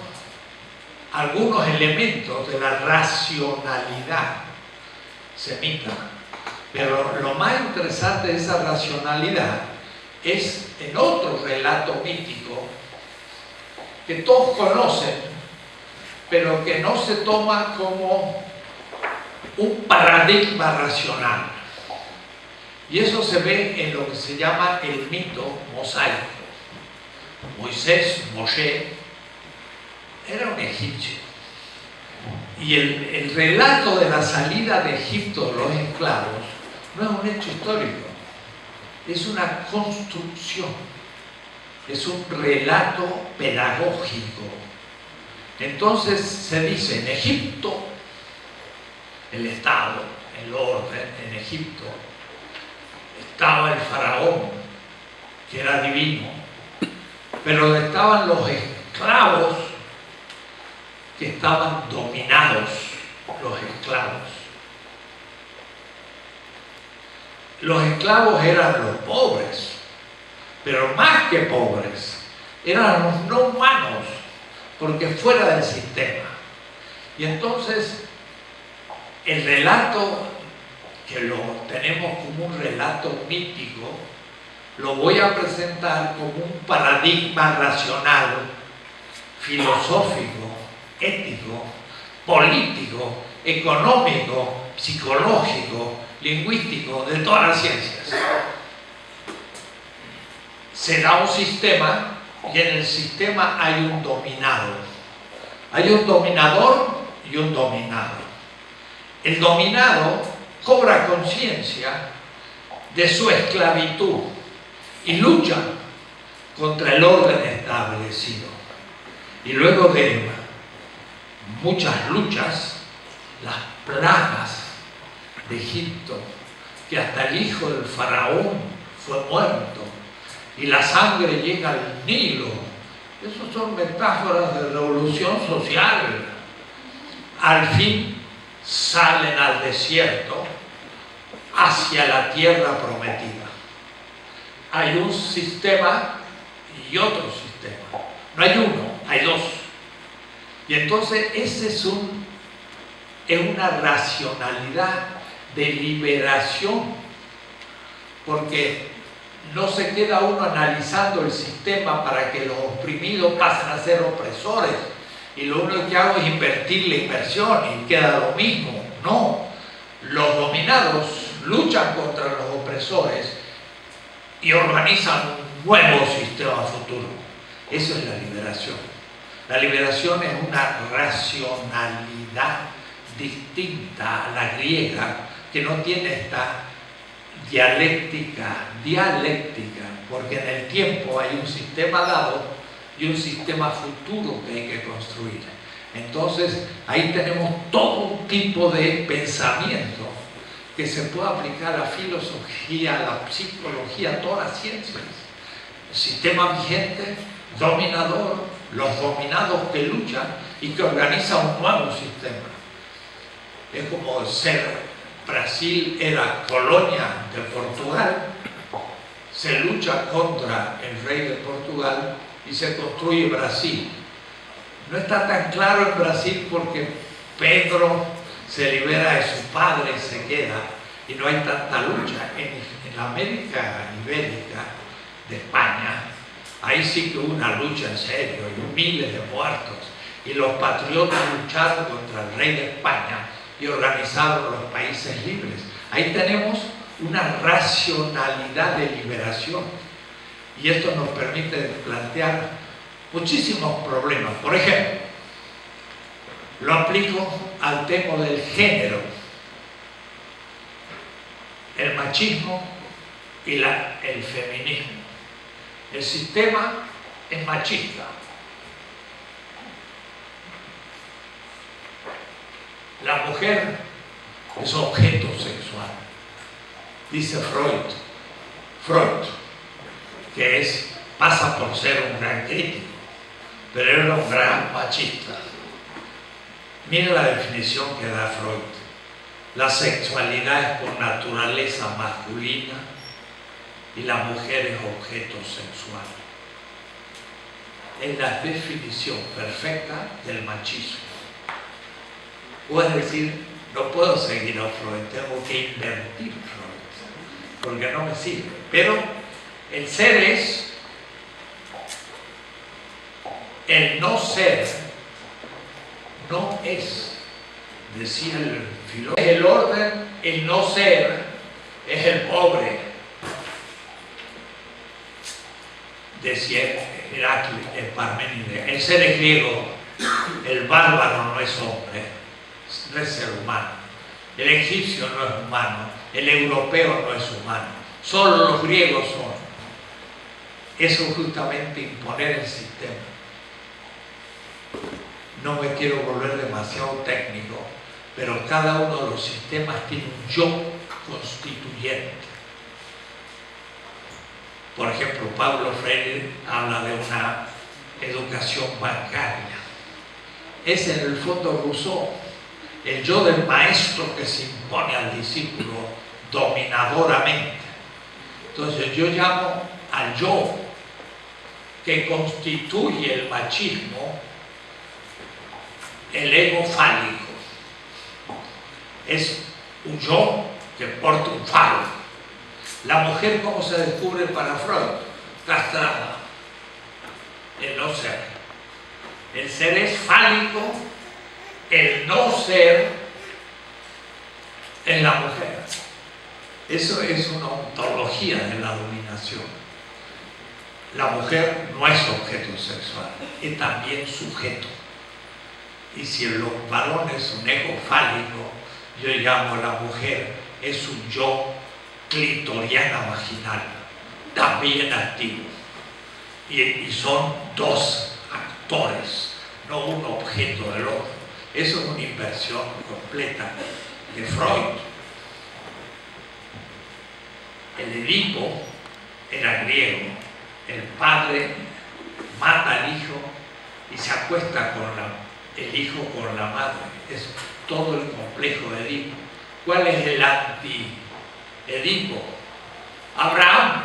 algunos elementos de la racionalidad semita, pero lo más interesante de esa racionalidad es en otro relato mítico que todos conocen, pero que no se toma como un paradigma racional. Y eso se ve en lo que se llama el mito mosaico. Moisés, Moshe, era un egipcio. Y el relato de la salida de Egipto de los esclavos no es un hecho histórico, es una construcción, es un relato pedagógico. Entonces se dice, en Egipto, el Estado, el orden en Egipto, estaba el faraón, que era divino, pero estaban los esclavos que estaban dominados, los esclavos. Los esclavos eran los pobres, pero más que pobres, eran los no humanos, porque fuera del sistema. Y entonces, el relato, que lo tenemos como un relato mítico, lo voy a presentar como un paradigma racional, filosófico, ético, político, económico, psicológico, lingüístico, de todas las ciencias. Se da un sistema y en el sistema hay un dominado. Hay un dominador y un dominado. El dominado cobra conciencia de su esclavitud y lucha contra el orden establecido. Y luego de muchas luchas, las plagas de Egipto, que hasta el hijo del faraón fue muerto y la sangre llega al Nilo, esos son metáforas de revolución social. Al fin salen al desierto hacia la tierra prometida. Hay un sistema y otro sistema. No hay uno, hay dos. Y entonces ese es una racionalidad de liberación, porque no se queda uno analizando el sistema para que los oprimidos pasen a ser opresores y lo único que hago es invertir la inversión y queda lo mismo. No, los dominados luchan contra los opresores y organizan un nuevo sistema futuro. Eso es la liberación. La liberación es una racionalidad distinta a la griega, que no tiene esta dialéctica, porque en el tiempo hay un sistema dado y un sistema futuro que hay que construir. Entonces, ahí tenemos todo un tipo de pensamiento que se puede aplicar a la filosofía, a la psicología, a todas las ciencias. El sistema vigente, dominador, los dominados que luchan y que organizan un nuevo sistema. Es como Brasil era colonia de Portugal, se lucha contra el rey de Portugal y se construye Brasil. No está tan claro en Brasil porque Pedro se libera de su padre y se queda, y no hay tanta lucha. En la América Ibérica de España, ahí sí que hubo una lucha en serio, y miles de muertos, y los patriotas lucharon contra el rey de España y organizaron los países libres. Ahí tenemos una racionalidad de liberación, y esto nos permite plantear muchísimos problemas. Por ejemplo, lo aplico al tema del género, el machismo y el feminismo. El sistema es machista. La mujer es objeto sexual. Dice Freud, que pasa por ser un gran crítico, pero era un gran machista. Mira la definición que da Freud. La sexualidad es por naturaleza masculina y la mujer es objeto sexual. Es la definición perfecta del machismo. O es decir, no puedo seguir a Freud, tengo que invertir Freud, porque no me sirve. Pero el ser es, el no ser no es, decía el filósofo. Es el orden, el no ser es el pobre, decía Heracles, Parménides. El ser es griego, el bárbaro no es hombre, no es ser humano. El egipcio no es humano, el europeo no es humano, solo los griegos son. Eso es justamente imponer el sistema. No me quiero volver demasiado técnico, pero cada uno de los sistemas tiene un yo constituyente. Por ejemplo, Pablo Freire habla de una educación bancaria. Es en el fondo Rousseau, el yo del maestro que se impone al discípulo dominadoramente. Entonces yo llamo al yo que constituye el machismo el ego fálico. Es un yo que porta un falo. La mujer, ¿cómo se descubre para Freud? Castrada. El no ser. El ser es fálico, el no ser es la mujer. Eso es una ontología de la dominación. La mujer no es objeto sexual, es también sujeto. Y si el varón es un ego fálico, yo llamo a la mujer, es un yo clitoriana vaginal, también activo. Y son dos actores, no un objeto del otro. Eso es una inversión completa de Freud. El Edipo era griego, el padre mata al hijo y se acuesta con el hijo con la madre. Es todo el complejo de Edipo. ¿Cuál es el anti-Edipo? Abraham.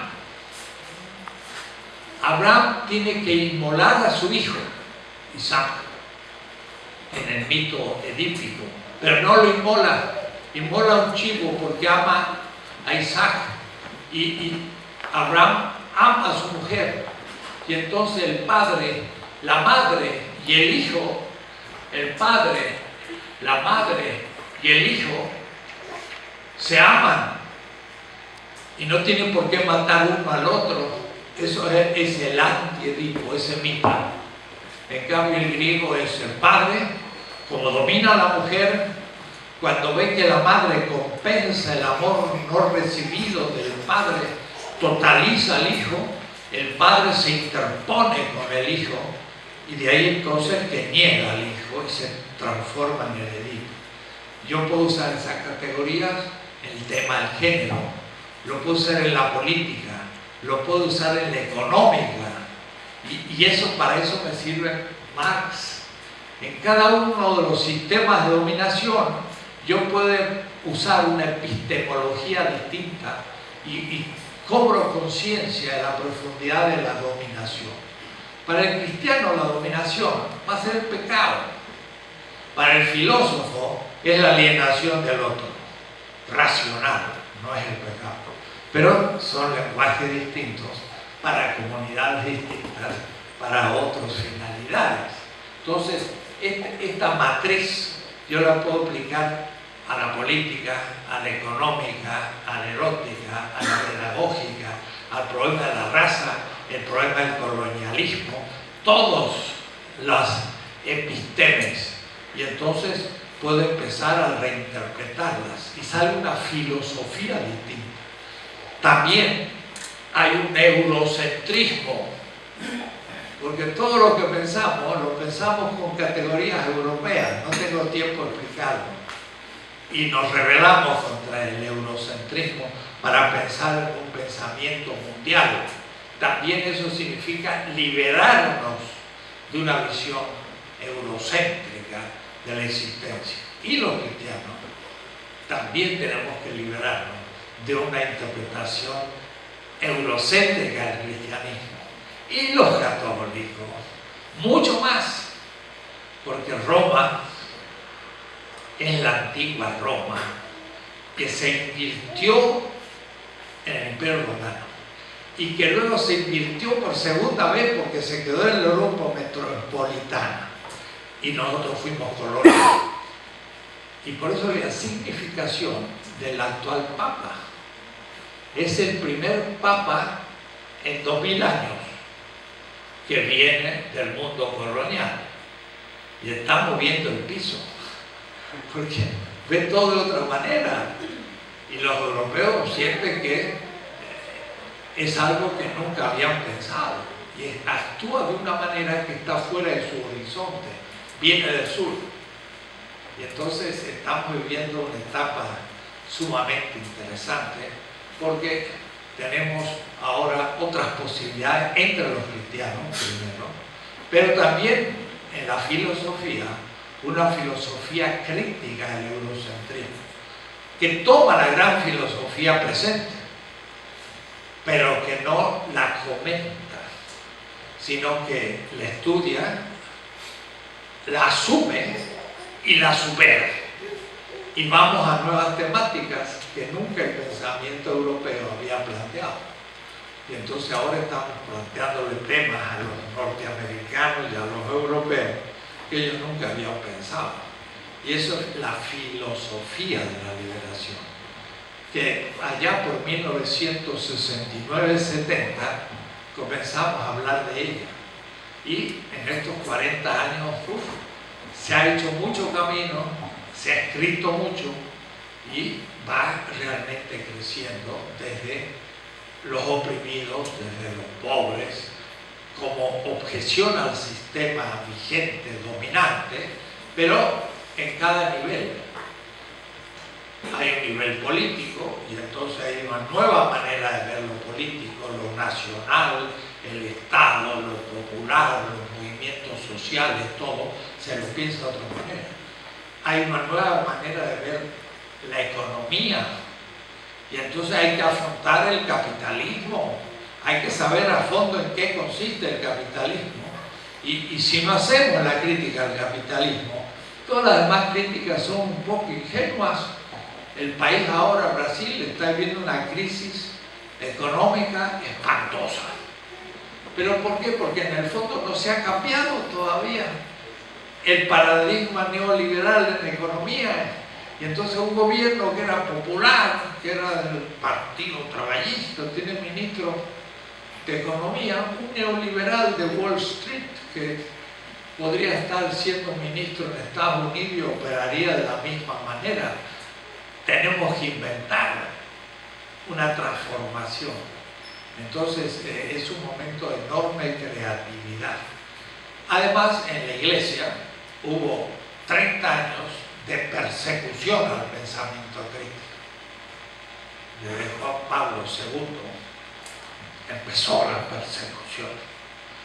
Abraham tiene que inmolar a su hijo, Isaac, en el mito edípico, pero no lo inmola, inmola un chivo porque ama a Isaac y Abraham ama a su mujer, y entonces el padre, la madre y el hijo, el padre, la madre y el hijo se aman y no tienen por qué matar uno al otro. Eso es el anti-Edipo, ese mito. En cambio el griego es el padre, como domina a la mujer, cuando ve que la madre compensa el amor no recibido del padre, totaliza al hijo, el padre se interpone con el hijo y de ahí entonces que niega al hijo y se transforma en el Edipo. Yo puedo usar esas categorías en el tema del género, lo puedo usar en la política, lo puedo usar en la económica, y eso, para eso me sirve Marx. En cada uno de los sistemas de dominación yo puedo usar una epistemología distinta y cobro conciencia de la profundidad de la dominación. Para el cristiano la dominación va a ser el pecado. Para el filósofo es la alienación del otro, racional, no es el pecado. Pero son lenguajes distintos para comunidades distintas, para otras finalidades. Entonces, esta matriz yo la puedo aplicar a la política, a la económica, a la erótica, a la pedagógica, al problema de la raza, el problema del colonialismo, todas las epistemes. Y entonces puedo empezar a reinterpretarlas y sale una filosofía distinta. También hay un eurocentrismo, porque todo lo que pensamos, lo pensamos con categorías europeas, no tengo tiempo de explicarlo, y nos rebelamos contra el eurocentrismo para pensar en un pensamiento mundial. También eso significa liberarnos de una visión eurocéntrica de la existencia. Y los cristianos también tenemos que liberarnos de una interpretación eurocéntrica del cristianismo. Y los católicos, mucho más, porque Roma es la antigua Roma que se invirtió en el Imperio Romano y que luego se invirtió por segunda vez porque se quedó en la Europa metropolitana y nosotros fuimos colonia. Y por eso la significación del actual Papa. Es el primer Papa en 2000 años que viene del mundo colonial y está moviendo el piso porque ve todo de otra manera y los europeos sienten que es algo que nunca habían pensado y actúa de una manera que está fuera de su horizonte, viene del sur y entonces estamos viviendo una etapa sumamente interesante porque tenemos ahora otras posibilidades entre los cristianos primero, pero también en la filosofía, una filosofía crítica del eurocentrismo, que toma la gran filosofía presente, pero que no la comenta, sino que la estudia, la asume y la supera. Y vamos a nuevas temáticas que nunca el pensamiento europeo había planteado. Y entonces ahora estamos planteándole temas a los norteamericanos y a los europeos que ellos nunca habían pensado. Y eso es la filosofía de la liberación, que allá por 1969-70 comenzamos a hablar de ella. Y en estos 40 años se ha hecho mucho camino, se ha escrito mucho y va realmente creciendo desde los oprimidos, desde los pobres, como objeción al sistema vigente, dominante, pero en cada nivel. Hay un nivel político y entonces hay una nueva manera de ver lo político, lo nacional, el Estado, lo popular, los movimientos sociales, todo se lo piensa de otra manera. Hay una nueva manera de ver la economía y entonces hay que afrontar el capitalismo, hay que saber a fondo en qué consiste el capitalismo y si no hacemos la crítica al capitalismo, todas las demás críticas son un poco ingenuas. El país ahora, Brasil, está viviendo una crisis económica espantosa. ¿Pero por qué? Porque en el fondo no se ha cambiado todavía el paradigma neoliberal en economía. Y entonces un gobierno que era popular, que era del Partido Trabajista, tiene ministro de Economía, un neoliberal de Wall Street que podría estar siendo ministro en Estados Unidos y operaría de la misma manera. Tenemos que inventar una transformación. Entonces es un momento de enorme creatividad. Además, en la Iglesia hubo 30 años de persecución al pensamiento crítico. Desde Juan Pablo II empezó la persecución,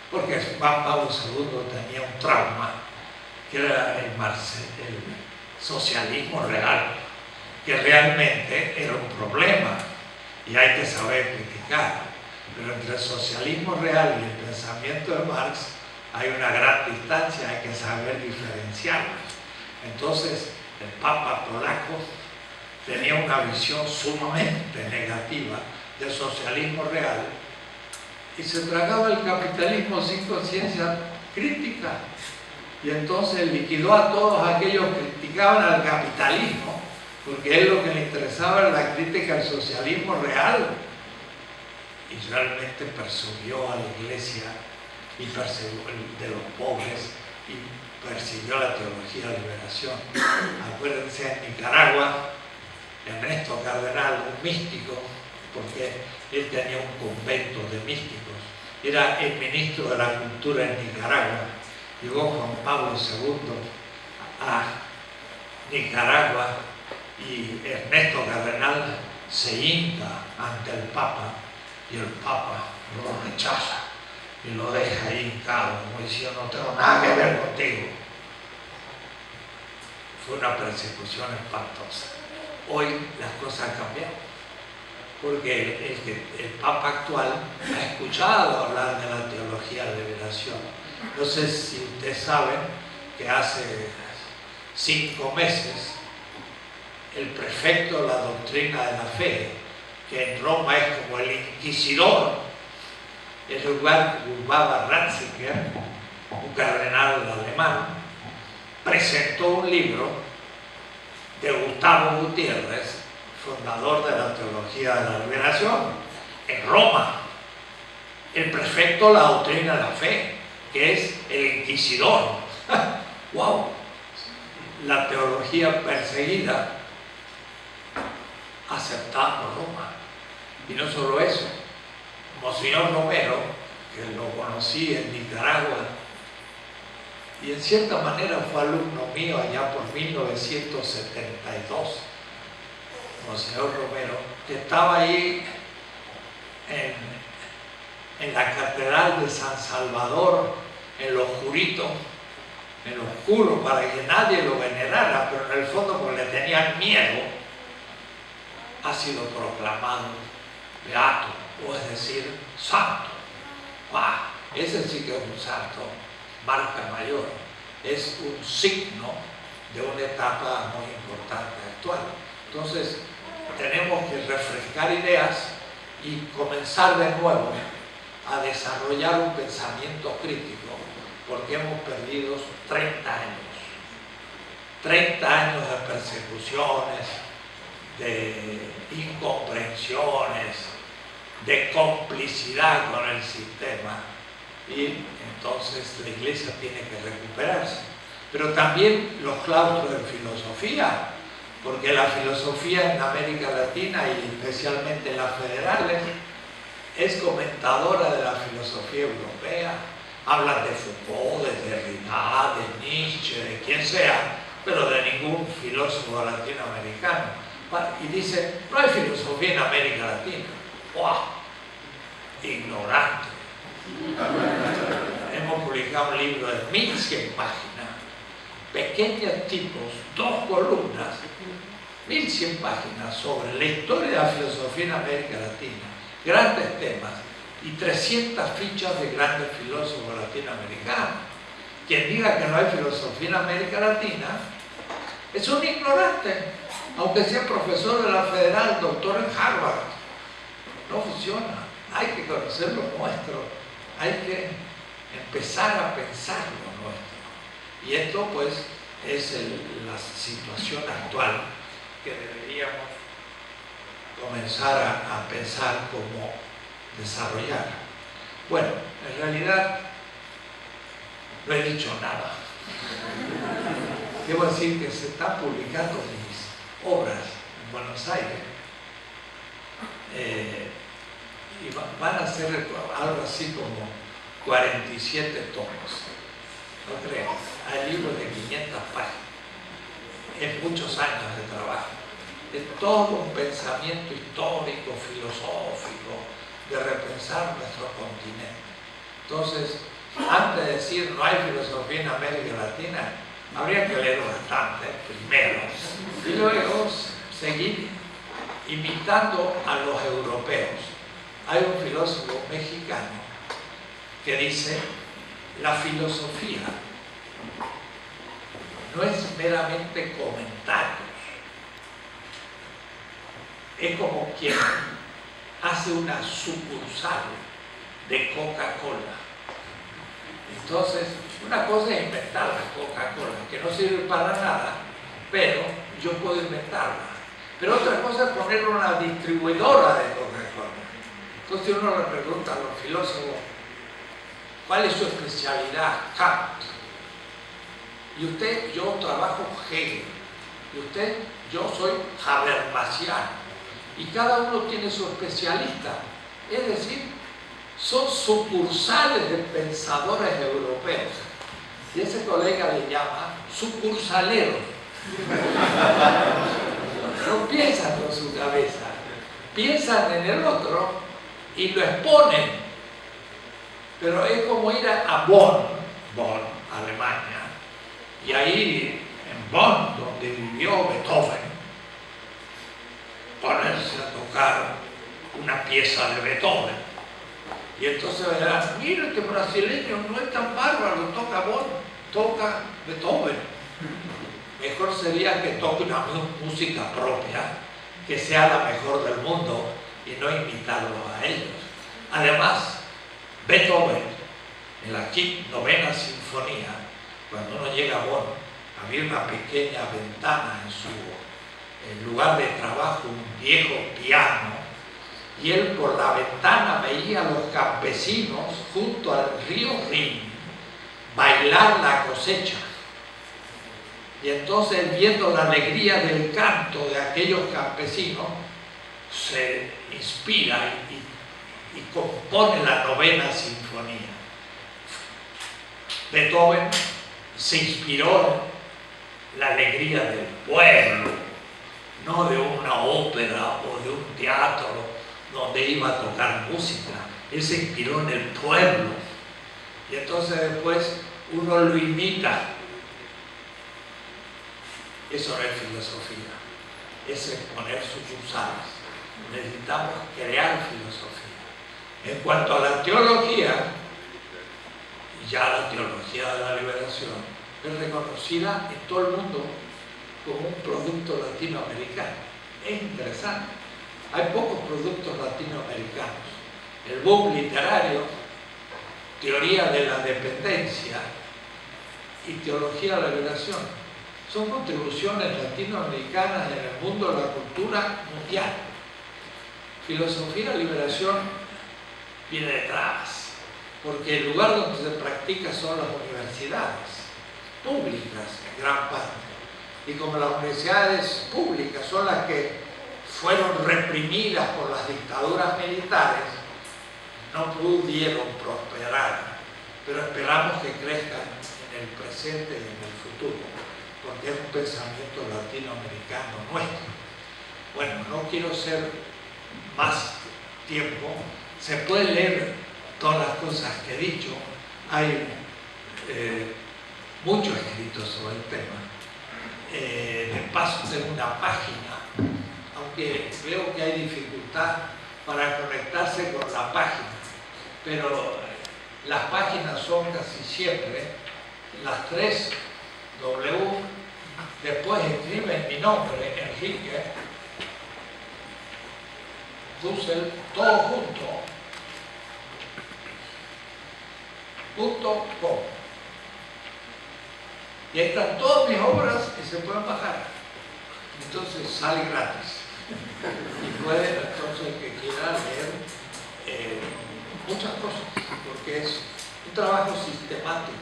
porque Juan Pablo II tenía un trauma que era el socialismo real, que realmente era un problema y hay que saber criticar, pero entre el socialismo real y el pensamiento de Marx hay una gran distancia, hay que saber diferenciarlos. Entonces el Papa polaco tenía una visión sumamente negativa del socialismo real y se tragaba el capitalismo sin conciencia crítica y entonces liquidó a todos aquellos que criticaban al capitalismo, porque él lo que le interesaba era la crítica al socialismo real y realmente persiguió a la Iglesia y persiguió de los pobres y persiguió la teología de liberación. Acuérdense, en Nicaragua, Ernesto Cardenal, un místico, porque él tenía un convento de místicos, era el ministro de la Cultura en Nicaragua. Llegó Juan Pablo II a Nicaragua y Ernesto Cardenal se hinca ante el Papa y el Papa lo rechaza y lo deja ahí hincado, como diciendo, no tengo nada que ver contigo. Fue una persecución espantosa. Hoy las cosas han cambiado. porque el Papa actual ha escuchado hablar de la teología de liberación. No sé si ustedes saben que hace 5 meses el prefecto de la doctrina de la fe, que en Roma es como el inquisidor, es Urbaba Ratzinger, un cardenal alemán, presentó un libro de Gustavo Gutiérrez, fundador de la teología de la liberación, en Roma. El prefecto de la doctrina de la fe, que es el inquisidor. ¡Wow! La teología perseguida, aceptada por Roma. Y no solo eso, Monseñor Romero, que lo conocí en Nicaragua, y en cierta manera fue alumno mío allá por 1972, Monseñor Romero, que estaba ahí en la Catedral de San Salvador, en lo oscurito, en lo oscuro, para que nadie lo venerara, pero en el fondo, porque le tenían miedo, ha sido proclamado beato, o es decir, santo. ¡Wow! Ese sí que es un santo, marca mayor, es un signo de una etapa muy importante actual. Entonces, tenemos que refrescar ideas y comenzar de nuevo a desarrollar un pensamiento crítico, porque hemos perdido 30 años. 30 años de persecuciones, de incomprensiones, de complicidad con el sistema, y entonces la Iglesia tiene que recuperarse. Pero también los claustros de filosofía, porque la filosofía en América Latina y especialmente en las federales es comentadora de la filosofía europea, habla de Foucault, de Derrida, de Nietzsche, de quien sea, pero de ningún filósofo latinoamericano. Y dice, no hay filosofía en América Latina. ¡Wow! Ignorante. Hemos publicado un libro de 1100 páginas, pequeños tipos, 2 columnas, 1100 páginas sobre la historia de la filosofía en América Latina, grandes temas, y 300 fichas de grandes filósofos latinoamericanos. Quien diga que no hay filosofía en América Latina es un ignorante, aunque sea profesor de la Federal, doctor en Harvard. No funciona. Hay que conocer lo nuestro, hay que empezar a pensar lo nuestro. Y esto pues es la situación actual que deberíamos comenzar a pensar cómo desarrollar. Bueno, en realidad no he dicho nada. Debo decir que se están publicando mis obras en Buenos Aires. Y van a ser algo así como 47 tomos. No creo. Hay libros de 500 páginas. Es muchos años de trabajo. Es todo un pensamiento histórico, filosófico, de repensar nuestro continente. Entonces, antes de decir no hay filosofía en América Latina, habría que leer bastante primero y luego seguir imitando a los europeos. Hay un filósofo mexicano que dice, la filosofía no es meramente comentarios, es como quien hace una sucursal de Coca-Cola. Entonces, una cosa es inventar la Coca-Cola, que no sirve para nada, pero yo puedo inventarla. Pero otra cosa es poner una distribuidora de Coca-Cola. Entonces uno le pregunta a los filósofos, ¿cuál es su especialidad? Kant. Y usted, yo trabajo Hegel. Y usted, yo soy Habermasiano. Y cada uno tiene su especialista. Es decir, son sucursales de pensadores europeos. Y ese colega le llama sucursaleros. No piensan con su cabeza, piensan en el otro y lo exponen. Pero es como ir a Bonn, Alemania, y ahí en Bonn, donde vivió Beethoven, ponerse a tocar una pieza de Beethoven. Y entonces verán, mira, este brasileño no es tan bárbaro, toca Beethoven. Mejor sería que toque una música propia, que sea la mejor del mundo y no imitarlo a ellos. Además, Beethoven, en la novena sinfonía, cuando uno llega a Bonn, había una pequeña ventana en su lugar de trabajo, un viejo piano, y él por la ventana veía a los campesinos junto al río Rin bailar la cosecha. Y entonces, viendo la alegría del canto de aquellos campesinos, se inspira y compone la novena sinfonía. Beethoven se inspiró en la alegría del pueblo, no de una ópera o de un teatro donde iba a tocar música. Él se inspiró en el pueblo. Y entonces después uno lo imita. Eso no es filosofía, es exponer sucursales. Necesitamos crear filosofía. En cuanto a la teología, ya la teología de la liberación es reconocida en todo el mundo como un producto latinoamericano. Es interesante. Hay pocos productos latinoamericanos. El boom literario, teoría de la dependencia y teología de la liberación son contribuciones latinoamericanas en el mundo de la cultura mundial. Filosofía de liberación viene detrás, porque el lugar donde se practica son las universidades públicas en gran parte. Y como las universidades públicas son las que fueron reprimidas por las dictaduras militares, no pudieron prosperar, pero esperamos que crezcan en el presente y en el futuro, porque es un pensamiento latinoamericano nuestro. Bueno, no quiero ser más tiempo, se puede leer todas las cosas que he dicho, hay mucho escrito sobre el tema. De paso tengo una página, aunque veo que hay dificultad para conectarse con la página, pero las páginas son casi siempre las 3 W, después escriben mi nombre, Enrique Dussel, todo junto, .com. Y ahí están todas mis obras y se pueden bajar. Entonces sale gratis. Y puede, entonces, el que quiera leer muchas cosas, porque es un trabajo sistemático.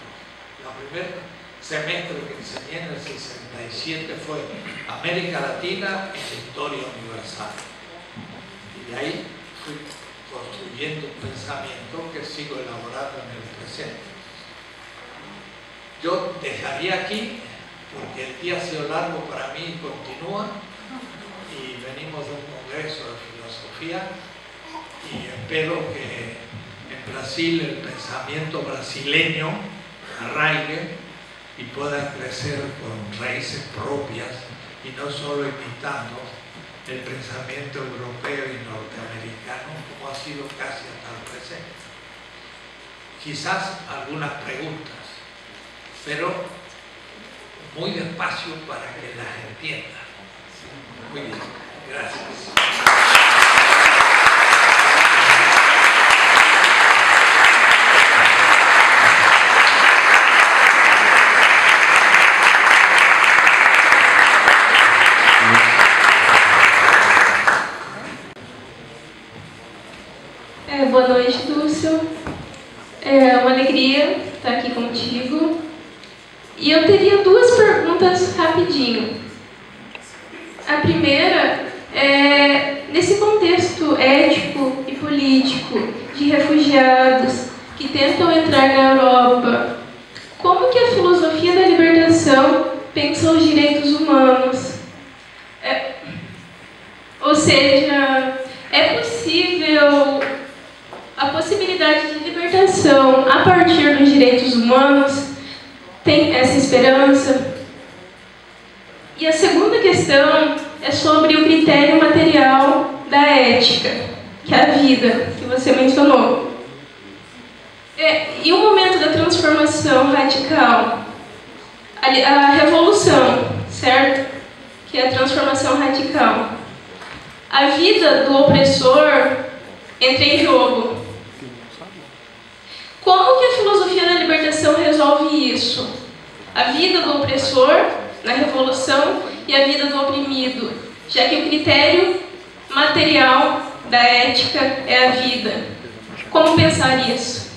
La primer semestre que enseñé en el 67 fue América Latina en la historia universal. Y de ahí fui construyendo un pensamiento que sigo elaborando en el presente. Yo dejaría aquí, porque el día ha sido largo para mí y continúa, y venimos de un congreso de filosofía, y espero que en Brasil el pensamiento brasileño arraigue y pueda crecer con raíces propias y no solo imitando el pensamiento europeo y norteamericano como ha sido casi hasta el presente. Quizás algunas preguntas, pero muy despacio para que las entiendan. Muy bien, gracias. Boa noite, Dúcio. É uma alegria estar aqui contigo. E eu teria 2 perguntas rapidinho. A primeira é, nesse contexto ético e político de refugiados que tentam entrar na Europa, como que a filosofia da libertação pensa os direitos humanos? Ou seja, é possível a possibilidade de libertação a partir dos direitos humanos? Tem essa esperança? E a segunda questão é sobre o critério material da ética, que é a vida, que você mencionou. E o momento da transformação radical, a revolução, certo? Que é a transformação radical. A vida do opressor entra em jogo. Como que a filosofia da libertação resolve isso? A vida do opressor na revolução e a vida do oprimido, já que o critério material da ética é a vida. Como pensar isso?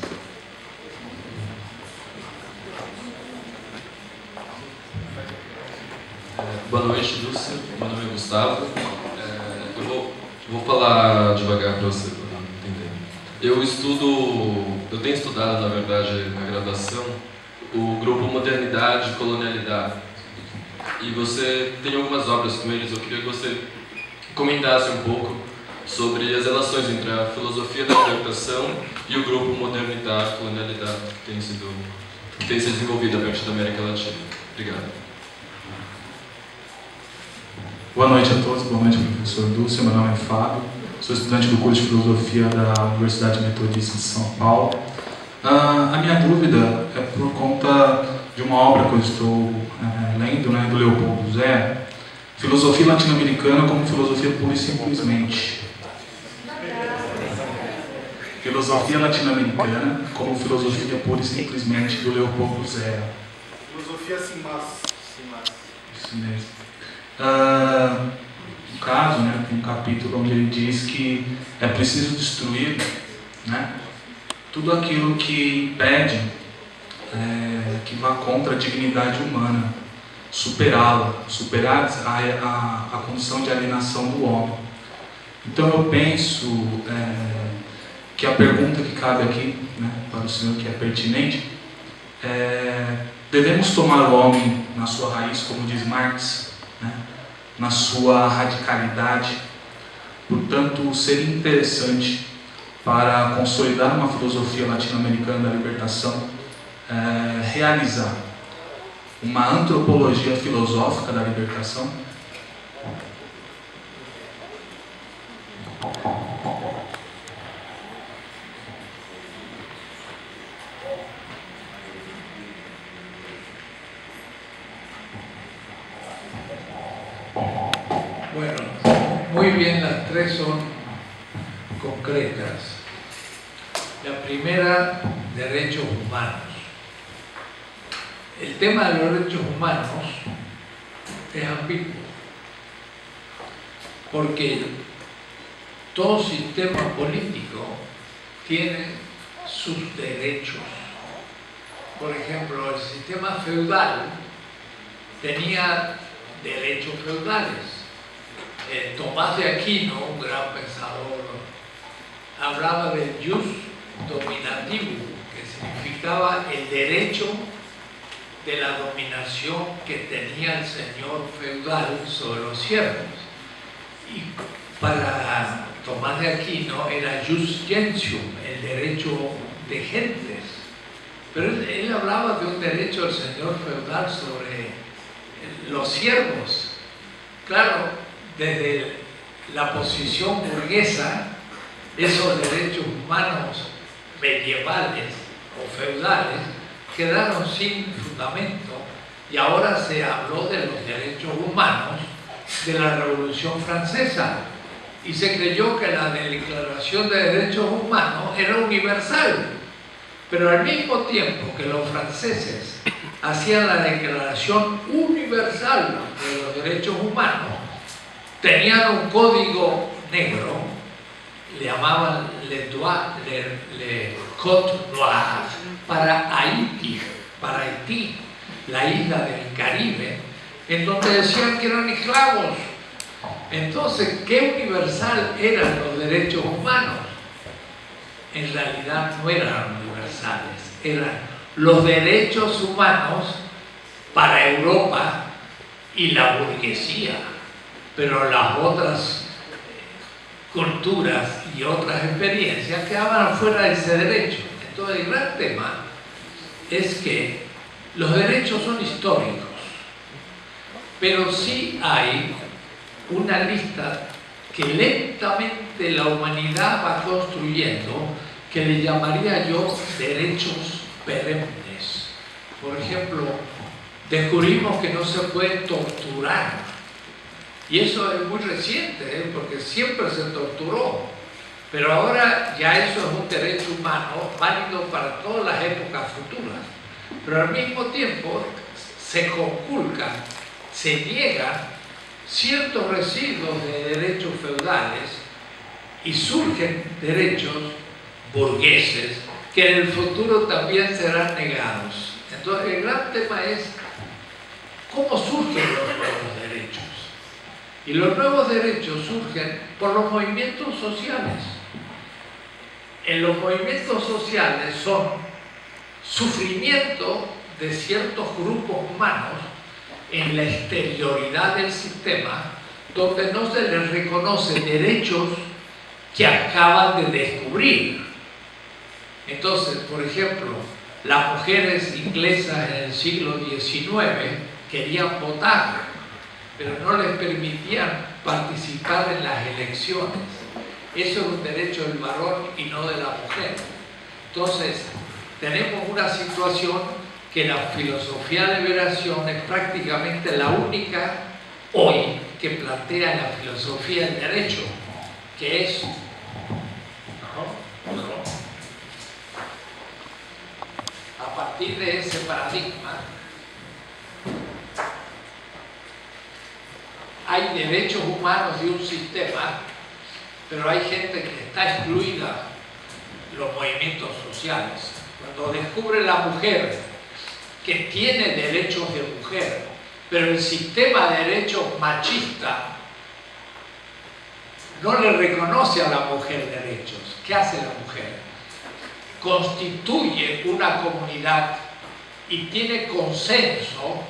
Boa noite, Lúcia. Meu nome é Gustavo. Eu vou falar devagar para você entender. Eu tenho estudado, na verdade, na graduação, o grupo Modernidade e Colonialidade. E você tem algumas obras com eles. Eu queria que você comentasse um pouco sobre as relações entre a filosofia da libertação e o grupo Modernidade e Colonialidade que tem se desenvolvido a partir da América Latina. Obrigado. Boa noite a todos, boa noite, professor Dulce. Meu nome é Fábio, sou estudante do curso de Filosofia da Universidade Metodista de São Paulo. A minha dúvida é por conta de uma obra que eu estou lendo, do Leopoldo Zé, Filosofia Latino-Americana como Filosofia Pura e Simplesmente. Filosofia Latino-Americana como Filosofia Pura e Simplesmente, do Leopoldo Zé. Filosofia sem massa. Isso mesmo. No caso, tem um capítulo onde ele diz que é preciso destruir tudo aquilo que impede que vá contra a dignidade humana, superá-la, superar a condição de alienação do homem. Então eu penso que a pergunta que cabe aqui, para o senhor, que é pertinente, devemos tomar o homem na sua raiz, como diz Marx, na sua radicalidade. Portanto, seria interessante, para consolidar uma filosofia latino-americana da libertação, realizar uma antropologia filosófica da libertação. Bueno, muy bien, las tres son concretas. La primera, derechos humanos. El tema de los derechos humanos es ambiguo, porque todo sistema político tiene sus derechos. Por ejemplo, el sistema feudal tenía derechos feudales. Tomás de Aquino, un gran pensador, hablaba del jus dominativo, que significaba el derecho de la dominación que tenía el señor feudal sobre los siervos. Y para Tomás de Aquino era jus gentium, el derecho de gentes. Pero él hablaba de un derecho del señor feudal sobre los siervos. Claro, desde la posición burguesa, esos derechos humanos medievales o feudales quedaron sin fundamento, y ahora se habló de los derechos humanos de la Revolución Francesa y se creyó que la Declaración de Derechos Humanos era universal, pero al mismo tiempo que los franceses hacían la Declaración Universal de los Derechos Humanos, tenían un código negro, le llamaban le Code Noir, para Haití, la isla del Caribe, en donde decían que eran esclavos. Entonces, ¿qué universal eran los derechos humanos? En realidad no eran universales, eran los derechos humanos para Europa y la burguesía, pero las otras culturas y otras experiencias quedaban fuera de ese derecho. Entonces el gran tema es que los derechos son históricos, pero sí hay una lista que lentamente la humanidad va construyendo, que le llamaría yo derechos perennes. Por ejemplo, descubrimos que no se puede torturar. Y eso es muy reciente, porque siempre se torturó. Pero ahora ya eso es un derecho humano válido para todas las épocas futuras. Pero al mismo tiempo se conculcan, se niegan ciertos residuos de derechos feudales y surgen derechos burgueses que en el futuro también serán negados. Entonces el gran tema es cómo surgen los nuevos derechos. Y los nuevos derechos surgen por los movimientos sociales. En los movimientos sociales son sufrimiento de ciertos grupos humanos en la exterioridad del sistema, donde no se les reconoce derechos que acaban de descubrir. Entonces, por ejemplo, las mujeres inglesas en el siglo XIX querían votar, pero no les permitían participar en las elecciones. Eso es un derecho del varón y no de la mujer. Entonces, tenemos una situación que la filosofía de liberación es prácticamente la única hoy que plantea la filosofía del derecho, que es a partir de ese paradigma hay derechos humanos de un sistema, pero hay gente que está excluida, los movimientos sociales. Cuando descubre la mujer que tiene derechos de mujer, pero el sistema de derechos machista no le reconoce a la mujer derechos. ¿Qué hace la mujer? Constituye una comunidad y tiene consenso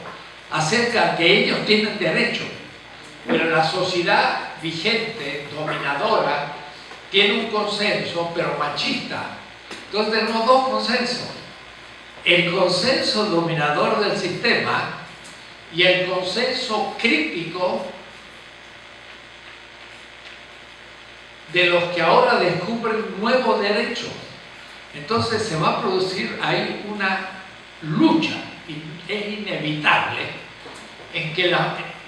acerca de que ellos tienen derechos, pero la sociedad vigente, dominadora, tiene un consenso, pero machista. Entonces tenemos dos consensos: el consenso dominador del sistema y el consenso crítico de los que ahora descubren nuevos derechos. Entonces se va a producir ahí una lucha, y es inevitable, en que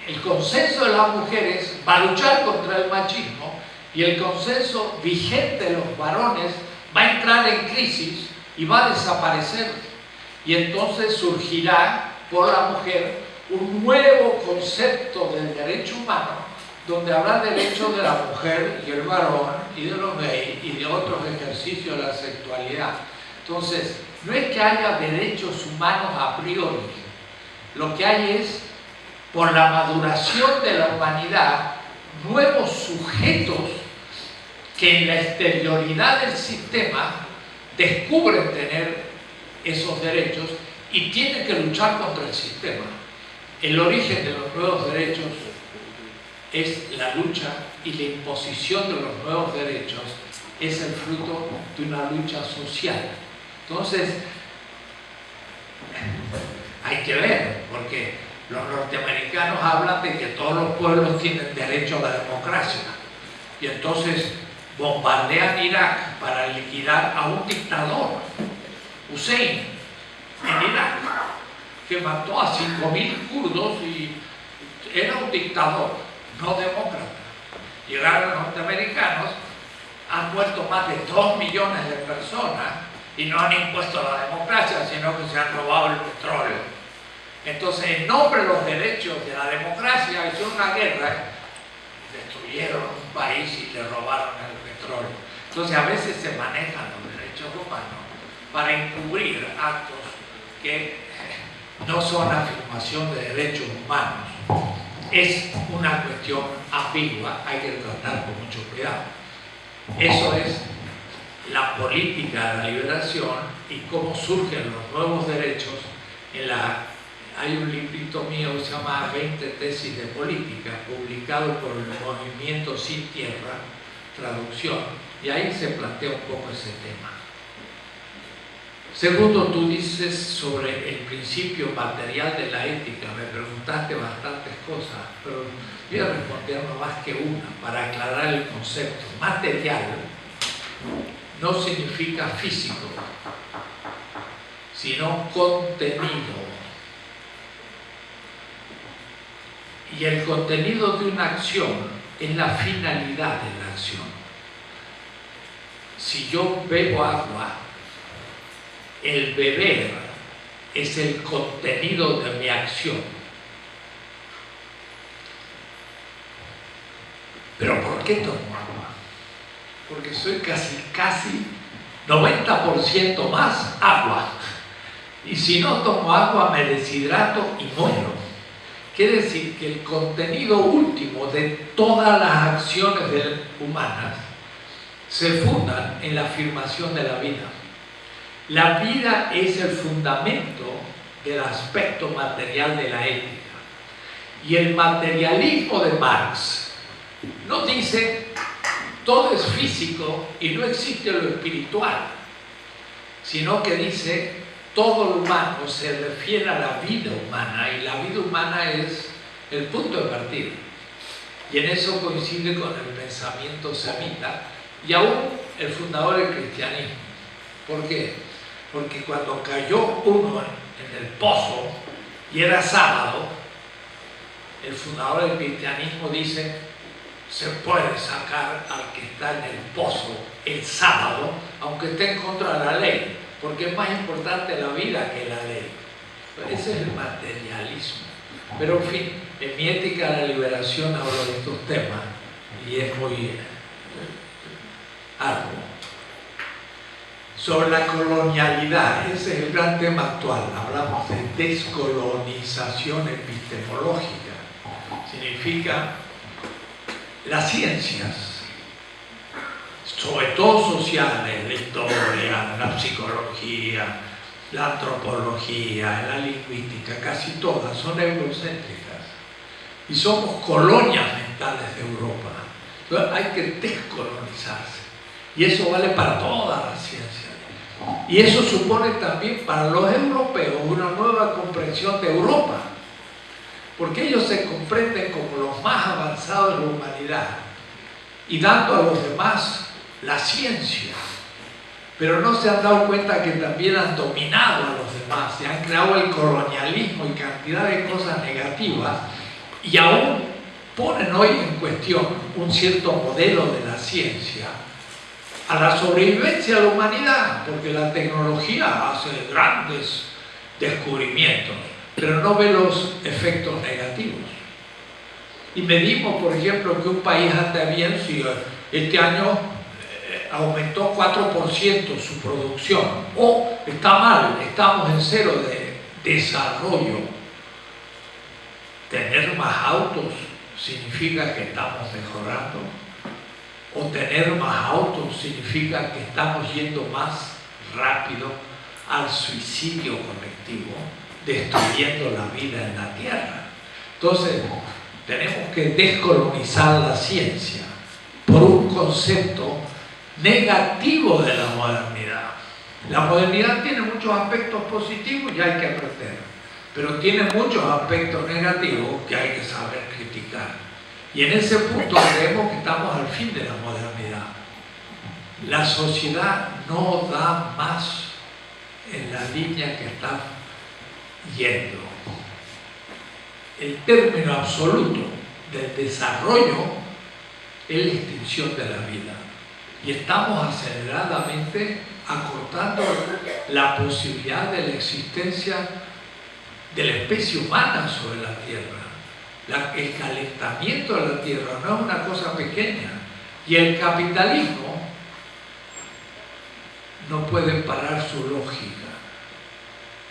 el consenso de las mujeres va a luchar contra el machismo y el consenso vigente de los varones va a entrar en crisis y va a desaparecer. Y entonces surgirá por la mujer un nuevo concepto del derecho humano, donde habrá derechos de la mujer y el varón y de los gays y de otros ejercicios de la sexualidad. Entonces, no es que haya derechos humanos a priori, lo que hay es, por la maduración de la humanidad, nuevos sujetos que en la exterioridad del sistema descubren tener esos derechos y tienen que luchar contra el sistema. El origen de los nuevos derechos es la lucha, y la imposición de los nuevos derechos es el fruto de una lucha social. Entonces, hay que ver, porque los norteamericanos hablan de que todos los pueblos tienen derecho a la democracia, y entonces bombardean Irak para liquidar a un dictador, Hussein, en Irak, que mató a 5.000 kurdos y era un dictador, no demócrata. Llegaron los norteamericanos, han muerto más de 2 millones de personas y no han impuesto la democracia, sino que se han robado el petróleo. Entonces, en nombre de los derechos de la democracia, hicieron una guerra, destruyeron un país y le robaron el petróleo. Entonces, a veces se manejan los derechos humanos para encubrir actos que no son afirmación de derechos humanos. Es una cuestión ambigua, hay que tratar con mucho cuidado. Eso es la política de la liberación y cómo surgen los nuevos derechos. Hay un librito mío que se llama 20 tesis de política, publicado por el Movimiento Sin Tierra, traducción, y ahí se plantea un poco ese tema. Segundo, tú dices sobre el principio material de la ética, me preguntaste bastantes cosas, pero voy a responder no más que una para aclarar el concepto. Material no significa físico, sino contenido. Y el contenido de una acción es la finalidad de la acción. Si yo bebo agua, el beber es el contenido de mi acción. ¿Pero por qué tomo agua? Porque soy casi 90% más agua. Y si no tomo agua me deshidrato y muero. Quiere decir que el contenido último de todas las acciones humanas se fundan en la afirmación de la vida. La vida es el fundamento del aspecto material de la ética. Y el materialismo de Marx no dice todo es físico y no existe lo espiritual, sino que dice todo lo humano se refiere a la vida humana y la vida humana es el punto de partida. Y en eso coincide con el pensamiento semita y aún el fundador del cristianismo. ¿Por qué? Porque cuando cayó uno en el pozo y era sábado, el fundador del cristianismo dice: se puede sacar al que está en el pozo el sábado, aunque esté en contra de la ley, porque es más importante la vida que la ley. Ese es el materialismo. Pero en fin, en mi ética de la liberación hablo de estos temas y es muy arduo. Sobre la colonialidad, ese es el gran tema actual. Hablamos de descolonización epistemológica. Significa las ciencias, sobre todo sociales, la historia, la psicología, la antropología, la lingüística, casi todas son eurocéntricas y somos colonias mentales de Europa. Entonces hay que descolonizarse y eso vale para todas las ciencias. Y eso supone también para los europeos una nueva comprensión de Europa, porque ellos se comprenden como los más avanzados de la humanidad y dando a los demás la ciencia, pero no se han dado cuenta que también han dominado a los demás, se han creado el colonialismo y cantidad de cosas negativas y aún ponen hoy en cuestión un cierto modelo de la ciencia a la sobrevivencia de la humanidad, porque la tecnología hace grandes descubrimientos, pero no ve los efectos negativos. Y medimos, por ejemplo, que un país anda bien si este año aumentó 4% su producción, o está mal, estamos en cero de desarrollo. Tener más autos significa que estamos mejorando, o tener más autos significa que estamos yendo más rápido al suicidio colectivo, destruyendo la vida en la Tierra. Entonces, tenemos que descolonizar la ciencia por un concepto negativo de la modernidad. La modernidad tiene muchos aspectos positivos y hay que aprender, pero tiene muchos aspectos negativos que hay que saber criticar. Y en ese punto creemos que estamos al fin de la modernidad. La sociedad no da más en la línea que está yendo. El término absoluto del desarrollo es la extinción de la vida. Y estamos aceleradamente acortando la posibilidad de la existencia de la especie humana sobre la Tierra. El calentamiento de la Tierra no es una cosa pequeña. Y el capitalismo no puede parar su lógica.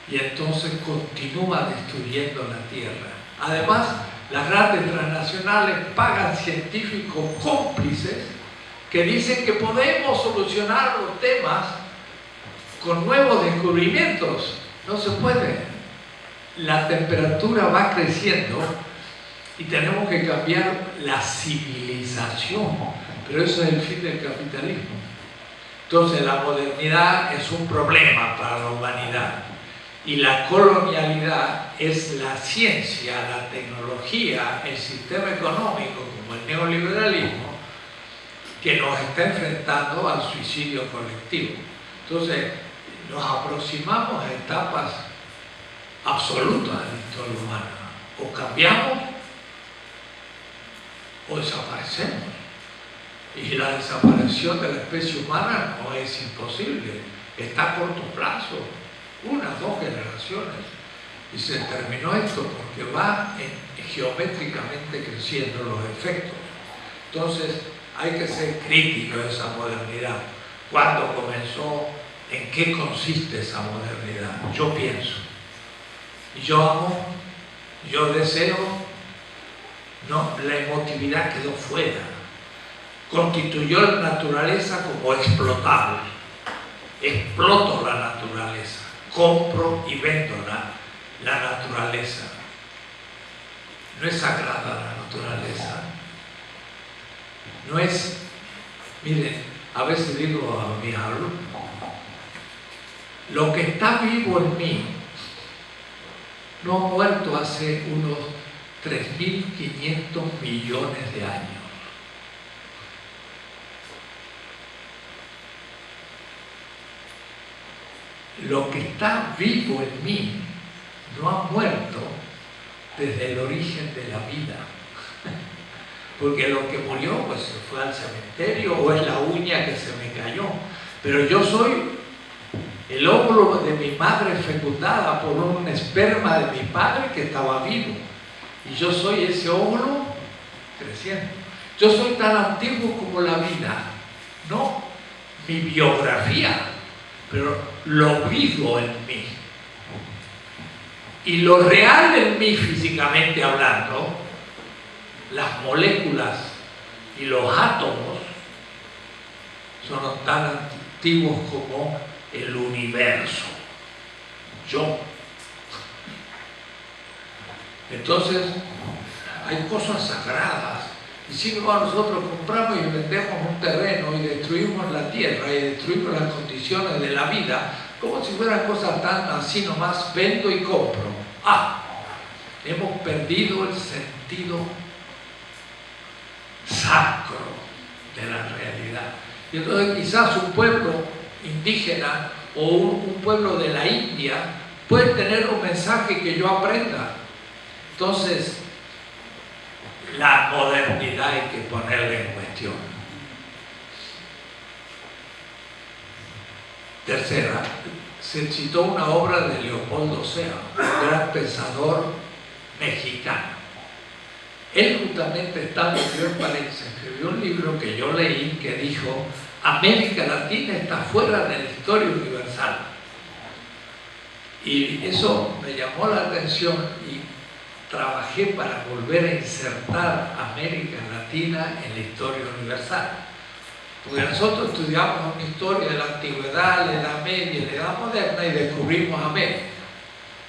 Y entonces continúa destruyendo la Tierra. Además, las grandes transnacionales pagan científicos cómplices que dicen que podemos solucionar los temas con nuevos descubrimientos. No se puede. La temperatura va creciendo y tenemos que cambiar la civilización. Pero eso es el fin del capitalismo. Entonces la modernidad es un problema para la humanidad. Y la colonialidad es la ciencia, la tecnología, el sistema económico, como el neoliberalismo, que nos está enfrentando al suicidio colectivo. Entonces, nos aproximamos a etapas absolutas de la historia humana. O cambiamos o desaparecemos. Y la desaparición de la especie humana no es imposible, está a corto plazo, 1 o 2 generaciones. Y se terminó esto porque va geométricamente creciendo los efectos. Entonces, hay que ser crítico de esa modernidad. ¿Cuándo comenzó? ¿En qué consiste esa modernidad? Yo pienso. Yo amo, yo deseo, no, la emotividad quedó fuera. Constituyó la naturaleza como explotable. Exploto la naturaleza, compro y vendo la naturaleza. No es sagrada la naturaleza. No es, miren, a veces digo a mis alumnos, lo que está vivo en mí no ha muerto hace unos 3.500 millones de años. Lo que está vivo en mí no ha muerto desde el origen de la vida. Porque lo que murió pues se fue al cementerio o es la uña que se me cayó. Pero yo soy el óvulo de mi madre fecundada por un esperma de mi padre que estaba vivo. Y yo soy ese óvulo creciendo. Yo soy tan antiguo como la vida. No mi biografía, pero lo vivo en mí. Y lo real en mí físicamente hablando, las moléculas y los átomos son tan antiguos como el universo. Yo. Entonces, hay cosas sagradas. Y si nosotros compramos y vendemos un terreno y destruimos la tierra y destruimos las condiciones de la vida, como si fueran cosas tan así nomás, vendo y compro. Hemos perdido el sentido sacro de la realidad. Y entonces quizás un pueblo indígena o un pueblo de la India puede tener un mensaje que yo aprenda. Entonces, la modernidad hay que ponerla en cuestión. Tercera, se citó una obra de Leopoldo Sea, un gran pensador mexicano. Él justamente estando en París escribió un libro que yo leí que dijo: América Latina está fuera de la historia universal. Y eso me llamó la atención y trabajé para volver a insertar América Latina en la historia universal. Porque nosotros estudiamos una historia de la antigüedad, la edad media, la edad moderna y descubrimos América.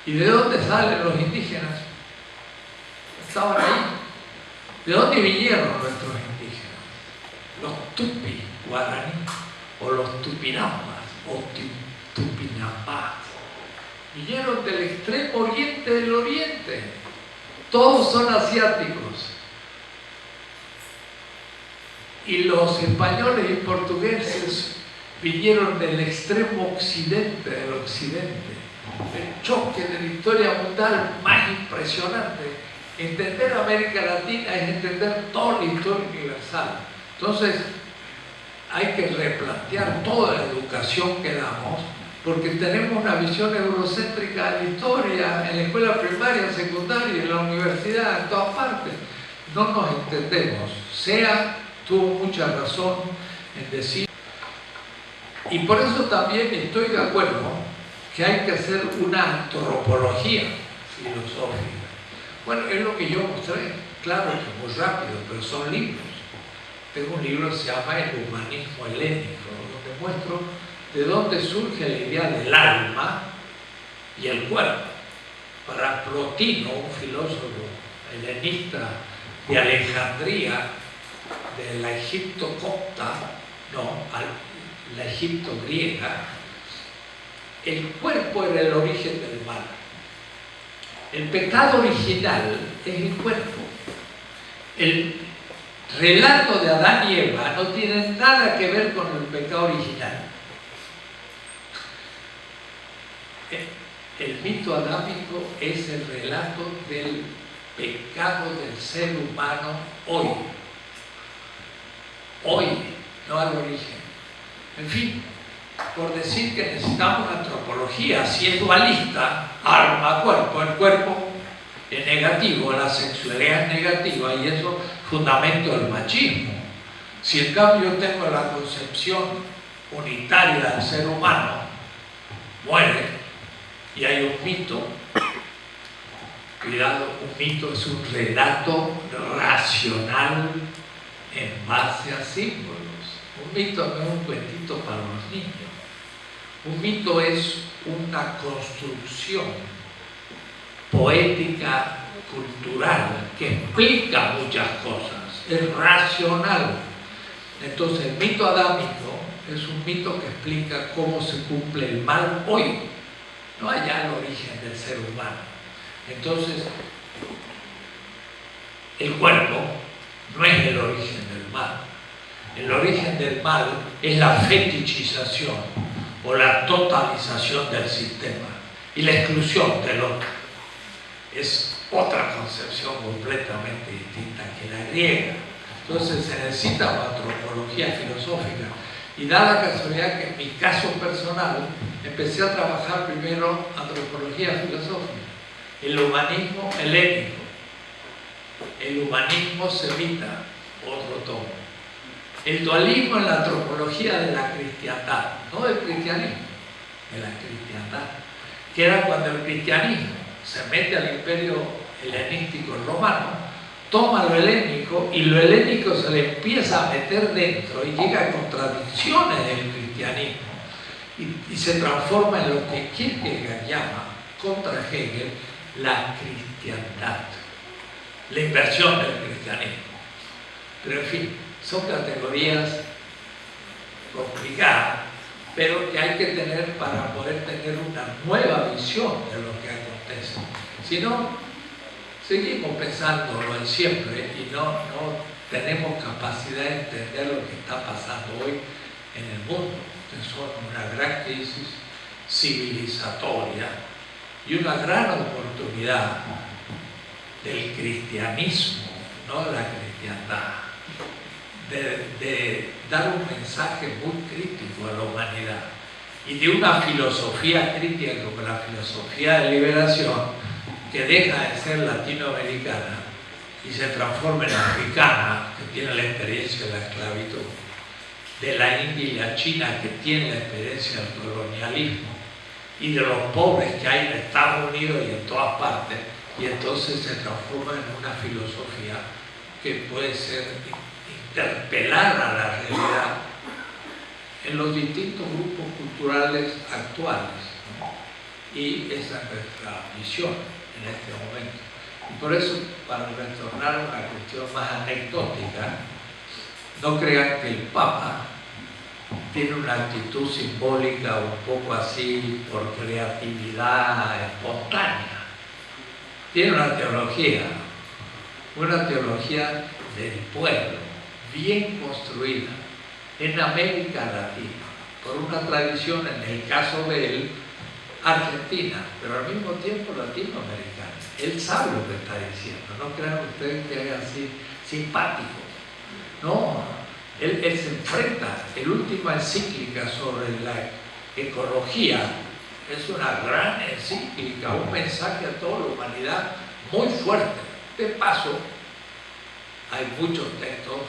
¿Y de dónde salen los indígenas? Estaban ahí. ¿De dónde vinieron nuestros indígenas? Los tupis guaraní, o los tupinambas, o tupinambás. Vinieron del extremo oriente del oriente. Todos son asiáticos. Y los españoles y portugueses vinieron del extremo occidente del occidente. El choque de la historia mundial más impresionante. Entender América Latina es entender toda la historia universal. Entonces, hay que replantear toda la educación que damos, porque tenemos una visión eurocéntrica de la historia en la escuela primaria, secundaria, en la universidad, en todas partes. No nos entendemos. Sea tuvo mucha razón en decir. Y por eso también estoy de acuerdo que hay que hacer una antropología filosófica. Bueno, es lo que yo mostré, claro que muy rápido, pero son libros. Tengo un libro que se llama El humanismo helénico, donde muestro de dónde surge la idea del alma y el cuerpo. Para Plotino, un filósofo helenista de Alejandría, de la Egipto copta, no, la Egipto griega, el cuerpo era el origen del mal. El pecado original es el cuerpo. El relato de Adán y Eva no tiene nada que ver con el pecado original. El mito adámico es el relato del pecado del ser humano hoy. Hoy, no al origen. En fin, por decir que necesitamos una antropología, si es dualista, alma-cuerpo, el cuerpo es negativo, la sexualidad es negativa y eso es fundamento del machismo. Si en cambio yo tengo la concepción unitaria del ser humano, muere y hay un mito, cuidado, un mito es un relato racional en base a símbolos. Un mito no es un cuentito para los niños. Un mito es una construcción poética, cultural, que explica muchas cosas, es racional. Entonces el mito adámico es un mito que explica cómo se cumple el mal hoy, no allá el origen del ser humano. Entonces, el cuerpo no es el origen del mal. El origen del mal es la fetichización o la totalización del sistema y la exclusión del otro. Es otra concepción completamente distinta que la griega. Entonces se necesita una antropología filosófica. Y da la casualidad que en mi caso personal empecé a trabajar primero antropología filosófica, el humanismo helénico, el humanismo semita, otro tomo, el dualismo en la antropología de la cristiandad, no del cristianismo, de la cristiandad, que era cuando el cristianismo se mete al imperio helenístico romano, toma lo helénico y lo helénico se le empieza a meter dentro y llega a contradicciones del cristianismo y se transforma en lo que Kierkegaard llama, contra Hegel, la cristiandad, la inversión del cristianismo. Pero en fin, son categorías complicadas, pero que hay que tener para poder tener una nueva visión de lo que acontece. Si no, seguimos pensándolo en siempre y no tenemos capacidad de entender lo que está pasando hoy en el mundo. Es una gran crisis civilizatoria y una gran oportunidad del cristianismo, no de la cristiandad, de dar un mensaje muy crítico a la humanidad y de una filosofía crítica como la filosofía de liberación, que deja de ser latinoamericana y se transforma en africana, que tiene la experiencia de la esclavitud, de la India y la China, que tiene la experiencia del colonialismo, y de los pobres que hay en Estados Unidos y en todas partes, y entonces se transforma en una filosofía que puede ser interpelar a la realidad en los distintos grupos culturales actuales, ¿no? Y esa es nuestra visión en este momento. Y por eso, para retornar a una cuestión más anecdótica, no crean que el Papa tiene una actitud simbólica un poco así por creatividad espontánea. Tiene una teología del pueblo, bien construida, en América Latina, por una tradición, en el caso de él, argentina, pero al mismo tiempo latinoamericana. Él sabe lo que está diciendo, no crean ustedes que es así simpático. No, él se enfrenta. La última encíclica sobre la ecología es una gran encíclica, un mensaje a toda la humanidad muy fuerte. De paso, hay muchos textos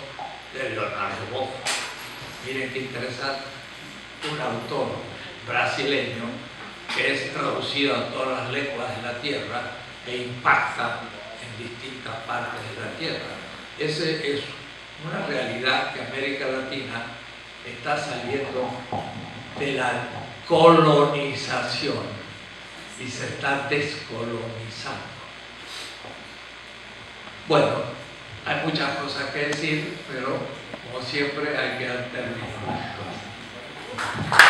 de Leonardo Boff. Miren qué interesante, un autor brasileño que es traducido a todas las lenguas de la tierra e impacta en distintas partes de la tierra. Esa es una realidad que América Latina está saliendo de la colonización y se está descolonizando. Bueno, hay muchas cosas que decir, pero como siempre hay que dar término a las cosas.